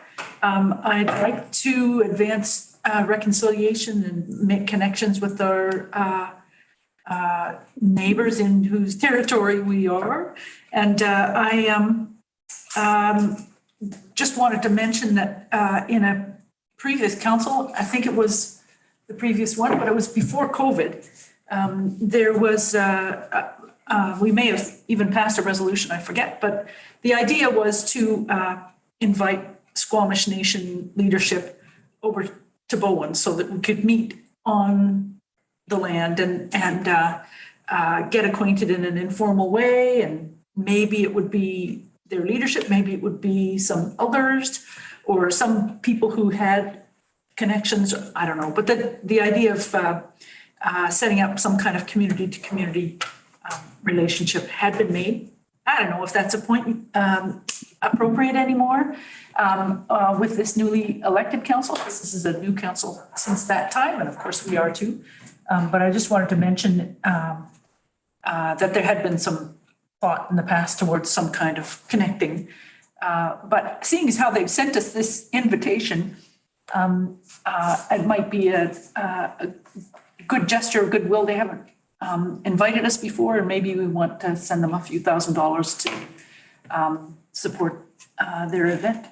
Speaker 13: I'd like to advance reconciliation and make connections with our neighbors in whose territory we are. And I just wanted to mention that in a previous council, I think it was the previous one, but it was before COVID, there was, we may have even passed a resolution, I forget, but the idea was to invite Squamish Nation leadership over to Bowen so that we could meet on the land and get acquainted in an informal way. And maybe it would be their leadership, maybe it would be some others or some people who had connections, I don't know. But the idea of setting up some kind of community to community relationship had been made. I don't know if that's appropriate anymore with this newly elected council. This is a new council since that time, and of course we are too. But I just wanted to mention that there had been some thought in the past towards some kind of connecting. But seeing as how they've sent us this invitation, it might be a good gesture of goodwill. They haven't invited us before, and maybe we want to send them a few $1,000s to support their event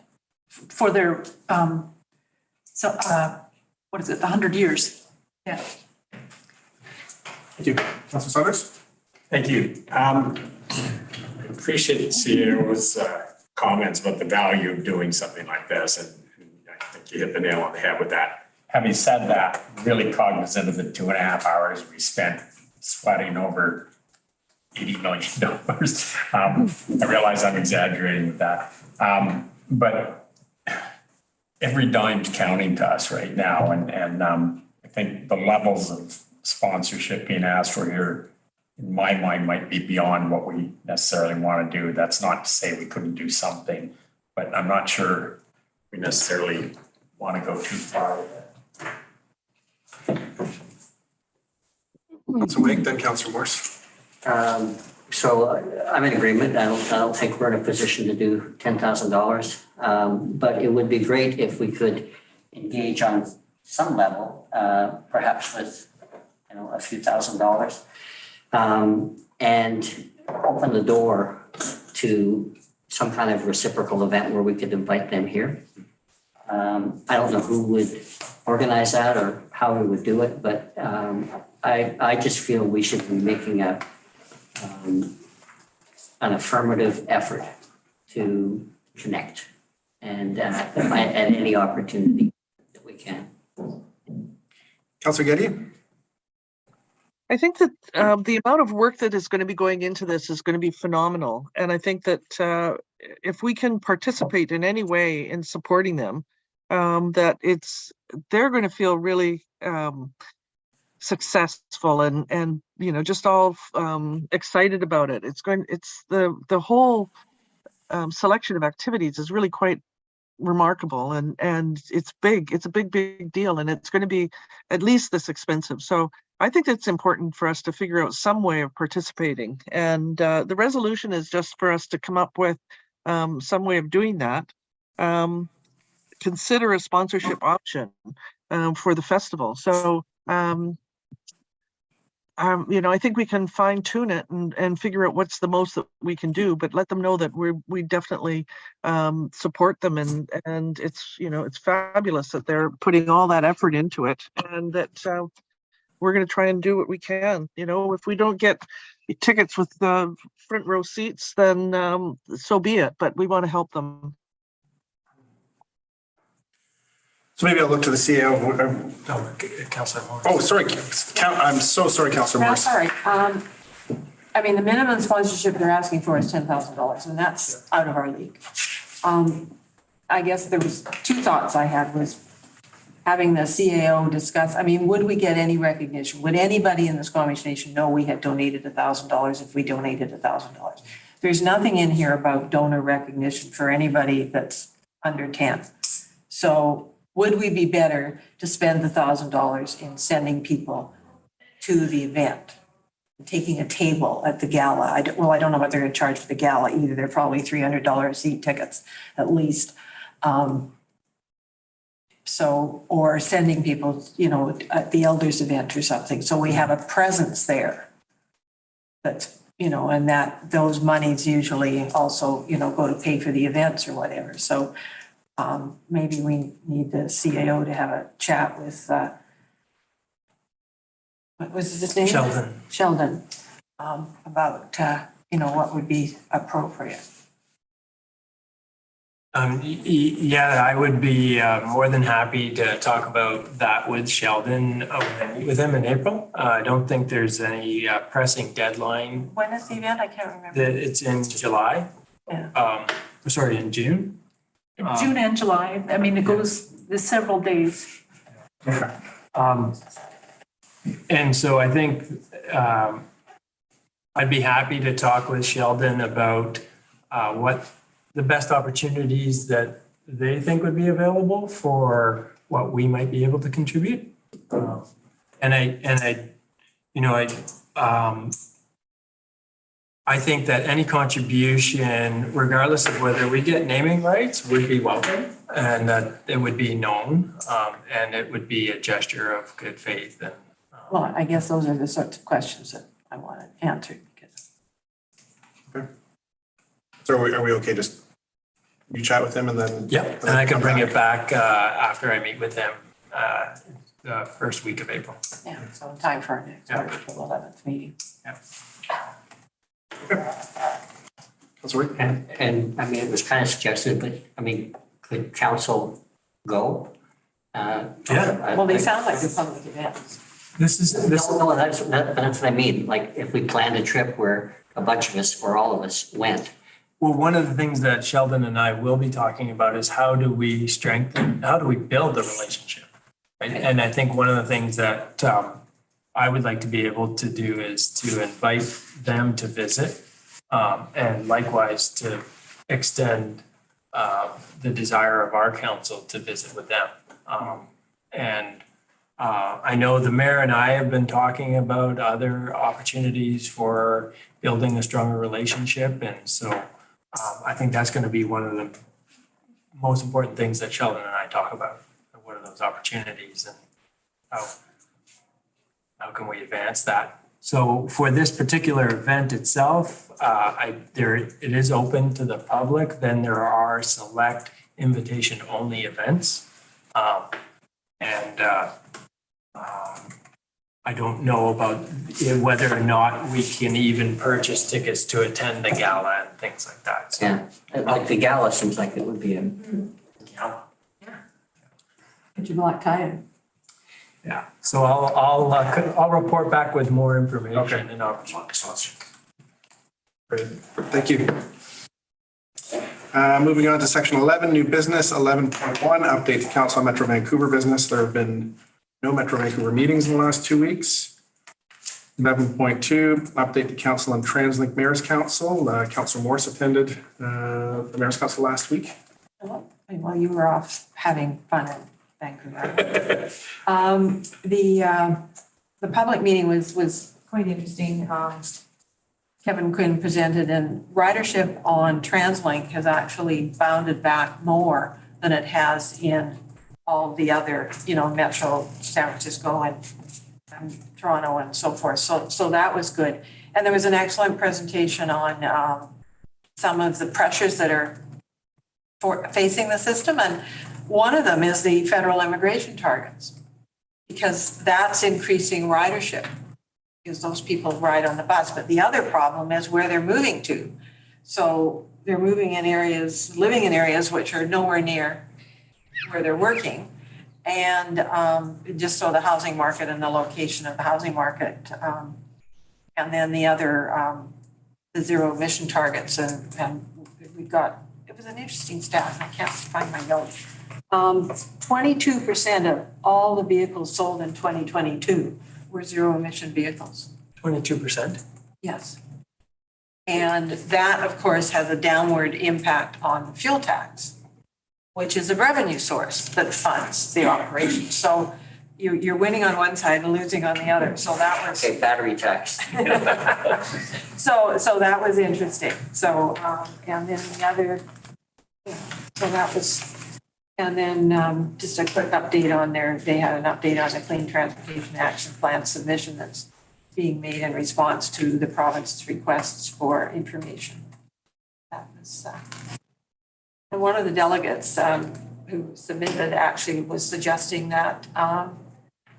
Speaker 13: for their, what is it, the 100 years? Yeah.
Speaker 2: Thank you. Councilor Saunders?
Speaker 18: Thank you. I appreciate the CEO's comments about the value of doing something like this, and I think you hit the nail on the head with that. Having said that, really cognizant of the 2.5 hours we spent sweating over $80 million. I realize I'm exaggerating with that. But every dime's counting to us right now. And I think the levels of sponsorship being asked for here, in my mind, might be beyond what we necessarily want to do. That's not to say we couldn't do something, but I'm not sure we necessarily want to go too far with it.
Speaker 2: Councilor Wake, then Councilor Morse.
Speaker 19: So I'm in agreement. I don't think we're in a position to do $10,000. But it would be great if we could engage on some level, perhaps with, a few $1,000s, and open the door to some kind of reciprocal event where we could invite them here. I don't know who would organize that or how we would do it, but I just feel we should be making an affirmative effort to connect and at any opportunity that we can.
Speaker 2: Councilor Getty?
Speaker 14: I think that the amount of work that is going to be going into this is going to be phenomenal. And I think that if we can participate in any way in supporting them, that they're going to feel really successful and just all excited about it. It's the whole selection of activities is really quite remarkable and it's big. It's a big deal, and it's going to be at least this expensive. So I think it's important for us to figure out some way of participating, and the resolution is just for us to come up with some way of doing that. Consider a sponsorship option for the festival. So I think we can fine tune it and figure out what's the most that we can do, but let them know that we definitely support them, and it's fabulous that they're putting all that effort into it, and that we're going to try and do what we can. If we don't get tickets with the front row seats, then so be it, but we want to help them.
Speaker 2: So maybe I'll look to the CEO.
Speaker 15: Councilor Morse.
Speaker 2: Oh, sorry. I'm so sorry, Councilor Morse.
Speaker 11: Sorry. The minimum sponsorship they're asking for is $10,000, and that's out of our league. I guess there was two thoughts I had was having the CAO discuss, would we get any recognition? Would anybody in the Squamish Nation know we had donated $1,000 if we donated $1,000? There's nothing in here about donor recognition for anybody that's under 10. So would we be better to spend the $1,000 in sending people to the event, taking a table at the gala? I don't know what they're going to charge for the gala either. They're probably $300 seat tickets at least. Or sending people, at the elders event or something. So we have a presence there that's,
Speaker 13: and that those monies usually also, go to pay for the events or whatever. So maybe we need the CAO to have a chat with, what was his name? Sheldon, about, what would be appropriate.
Speaker 15: Yeah, I would be more than happy to talk about that with Sheldon when I meet with him in April. I don't think there's any pressing deadline.
Speaker 13: When is the event? I can't remember.
Speaker 15: It's in July.
Speaker 13: Yeah.
Speaker 15: Sorry, in June.
Speaker 13: June and July. I mean, there's several days.
Speaker 15: And so I think I'd be happy to talk with Sheldon about what the best opportunities that they think would be available for what we might be able to contribute. I think that any contribution, regardless of whether we get naming rights, would be welcome, and that it would be known, and it would be a gesture of good faith. And
Speaker 13: well, I guess those are the sorts of questions that I want answered.
Speaker 2: So are we okay, just you chat with him and then?
Speaker 15: Yep, and I can bring it back after I meet with him the first week of April.
Speaker 13: Yeah, so in time for our next April 11th meeting.
Speaker 15: Yeah.
Speaker 19: And I mean, it was kind of suggested, but I mean, could council go?
Speaker 13: Well, they sound like the public events.
Speaker 19: No, that's what I mean. Like if we planned a trip where a bunch of us or all of us went.
Speaker 15: Well, one of the things that Sheldon and I will be talking about is how do we build the relationship? Right? And I think one of the things that I would like to be able to do is to invite them to visit and likewise to extend the desire of our council to visit with them. I know the mayor and I have been talking about other opportunities for building a stronger relationship. And so I think that's going to be one of the most important things that Sheldon and I talk about. What are those opportunities and how can we advance that? So for this particular event itself, it is open to the public. Then there are select invitation-only events. I don't know about whether or not we can even purchase tickets to attend the gala and things like that. So,
Speaker 19: yeah, like the gala seems like it would be a gala.
Speaker 13: Get your black tie in.
Speaker 15: Yeah, so I'll report back with more information and opportunities.
Speaker 2: Great, thank you. Moving on to section 11, new business, 11.1, update to Council on Metro Vancouver business. There have been no Metro Vancouver meetings in the last 2 weeks. 11.2, update to Council on TransLink Mayor's Council. Councillor Morse attended the Mayor's Council last week.
Speaker 13: Well, you were off having fun in Vancouver. The public meeting was quite interesting. Kevin Quinn presented, and ridership on TransLink has actually bounded back more than it has in all the other, Metro, San Francisco and Toronto and so forth. So that was good. And there was an excellent presentation on some of the pressures that are facing the system. And one of them is the federal immigration targets, because that's increasing ridership because those people ride on the bus. But the other problem is where they're moving to. So they're living in areas which are nowhere near where they're working. And just so the housing market and the location of the housing market. And then the other, the zero emission targets. And we've got, it was an interesting stat. I can't find my notes. 22% of all the vehicles sold in 2022 were zero emission vehicles.
Speaker 15: 22%?
Speaker 13: Yes. And that, of course, has a downward impact on the fuel tax, which is a revenue source that funds the operation. So you're winning on one side and losing on the other. So that was
Speaker 19: battery tax.
Speaker 13: So that was interesting. So and then the other, so that was, and then just a quick update on they had an update on the Clean Transportation Action Plan submission that's being made in response to the province's requests for information. That was, and one of the delegates who submitted actually was suggesting that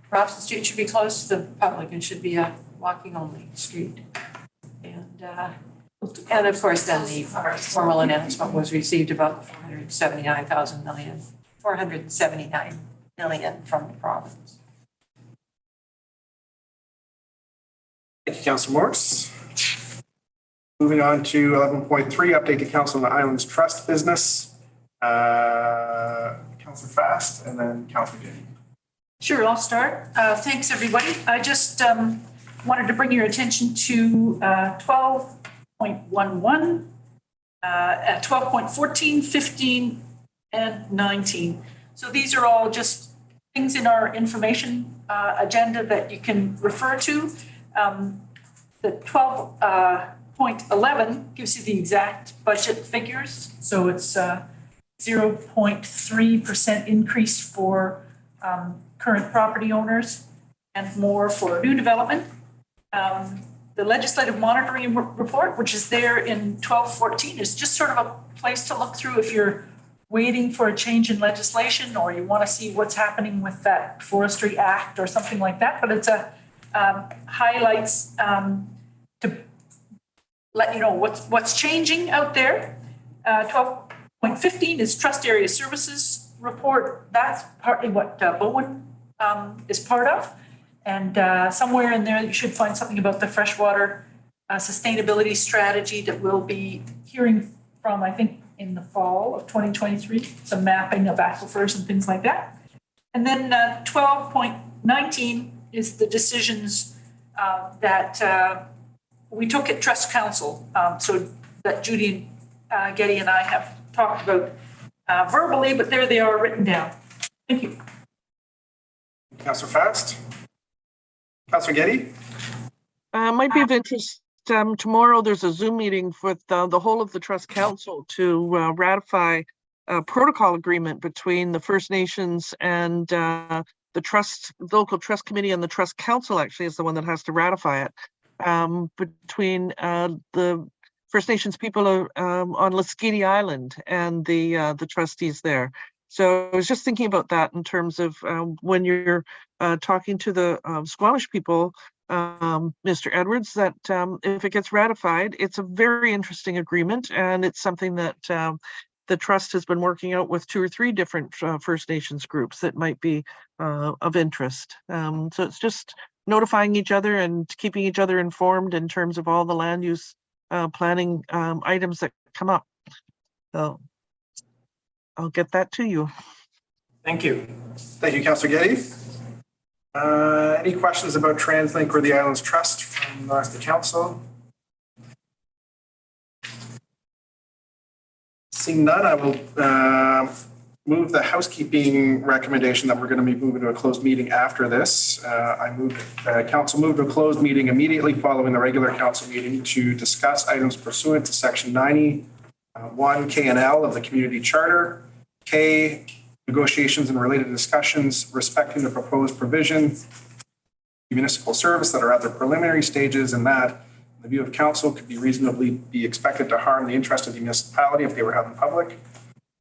Speaker 13: perhaps the street should be closed to the public and should be a walking only street. And of course, then the formal announcement was received about 479 million from the province.
Speaker 2: Thank you, Councillor Morris. Moving on to 11.3, update the Council on the Islands Trust business. Councillor Fast and then Councillor Getty.
Speaker 13: Sure, I'll start. Thanks, everybody. I just wanted to bring your attention to 12.11, 12.14, 15, and 19. So these are all just things in our information agenda that you can refer to. The 12.11 gives you the exact budget figures. So it's 0.3% increase for current property owners and more for new development. The legislative monitoring report, which is there in 12.14, is just sort of a place to look through if you're waiting for a change in legislation or you want to see what's happening with that Forestry Act or something like that. But it's a highlights to let you know what's changing out there. 12.15 is Trust Area Services report. That's partly what Bowen is part of. And somewhere in there, you should find something about the freshwater sustainability strategy that we'll be hearing from, I think, in the fall of 2023, some mapping of aquifers and things like that. And then 12.19 is the decisions that we took at Trust Council, so that Judy and Getty and I have talked about verbally, but there they are written down. Thank you.
Speaker 2: Councillor Fast. Councillor Getty.
Speaker 14: Might be of interest. Tomorrow there's a Zoom meeting with the whole of the Trust Council to ratify a protocol agreement between the First Nations and the local trust committee, and the Trust Council actually is the one that has to ratify it, between the First Nations people on Lasqueti Island and the trustees there. So I was just thinking about that in terms of when you're talking to the Squamish people, Mr. Edwards, that if it gets ratified, it's a very interesting agreement, and it's something that the trust has been working out with 2 or 3 different First Nations groups that might be of interest. So it's just notifying each other and keeping each other informed in terms of all the land use planning items that come up. So I'll get that to you.
Speaker 2: Thank you. Thank you, Councillor Getty. Any questions about TransLink or the Islands Trust from the rest of the council? Seeing none, I will move the housekeeping recommendation that we're going to be moving to a closed meeting after this. Council moved to a closed meeting immediately following the regular council meeting to discuss items pursuant to section 91 K&L of the Community Charter. K, negotiations and related discussions respecting the proposed provision, municipal service that are at their preliminary stages, and that, in the view of council, could be reasonably be expected to harm the interest of the municipality if they were held in public.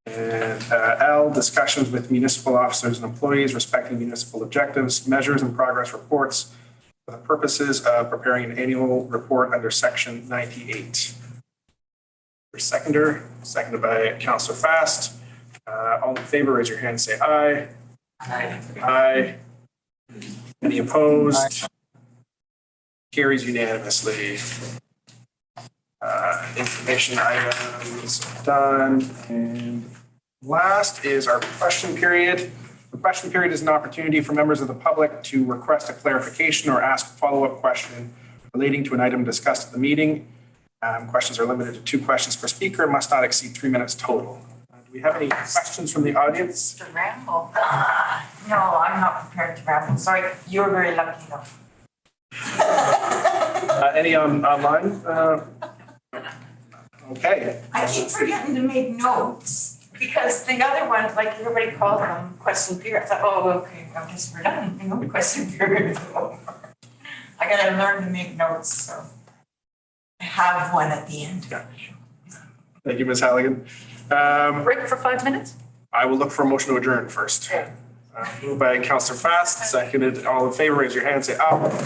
Speaker 2: And L, discussions with municipal officers and employees respecting municipal objectives, measures, and progress reports for the purposes of preparing an annual report under section 98. For seconded by Councillor Fast. All in favor, raise your hand and say aye. Aye. Aye. Any opposed? Carries unanimously. Information items done. And last is our question period. The question period is an opportunity for members of the public to request a clarification or ask a follow-up question relating to an item discussed at the meeting. Questions are limited to 2 questions per speaker and must not exceed 3 minutes total. Do we have any questions from the audience?
Speaker 5: To ramble. No, I'm not prepared to ramble. Sorry, you're very lucky though.
Speaker 2: Any online? Okay.
Speaker 5: I keep forgetting to make notes because the other one, like everybody called them question period. I thought, oh, okay, I guess we're done. You know, question period is over. I gotta learn to make notes, so I have one at the end.
Speaker 2: Thank you, Ms. Halligan.
Speaker 13: Break for 5 minutes?
Speaker 2: I will look for a motion to adjourn first. Moved by Councillor Fast, seconded. All in favor, raise your hand, say aye.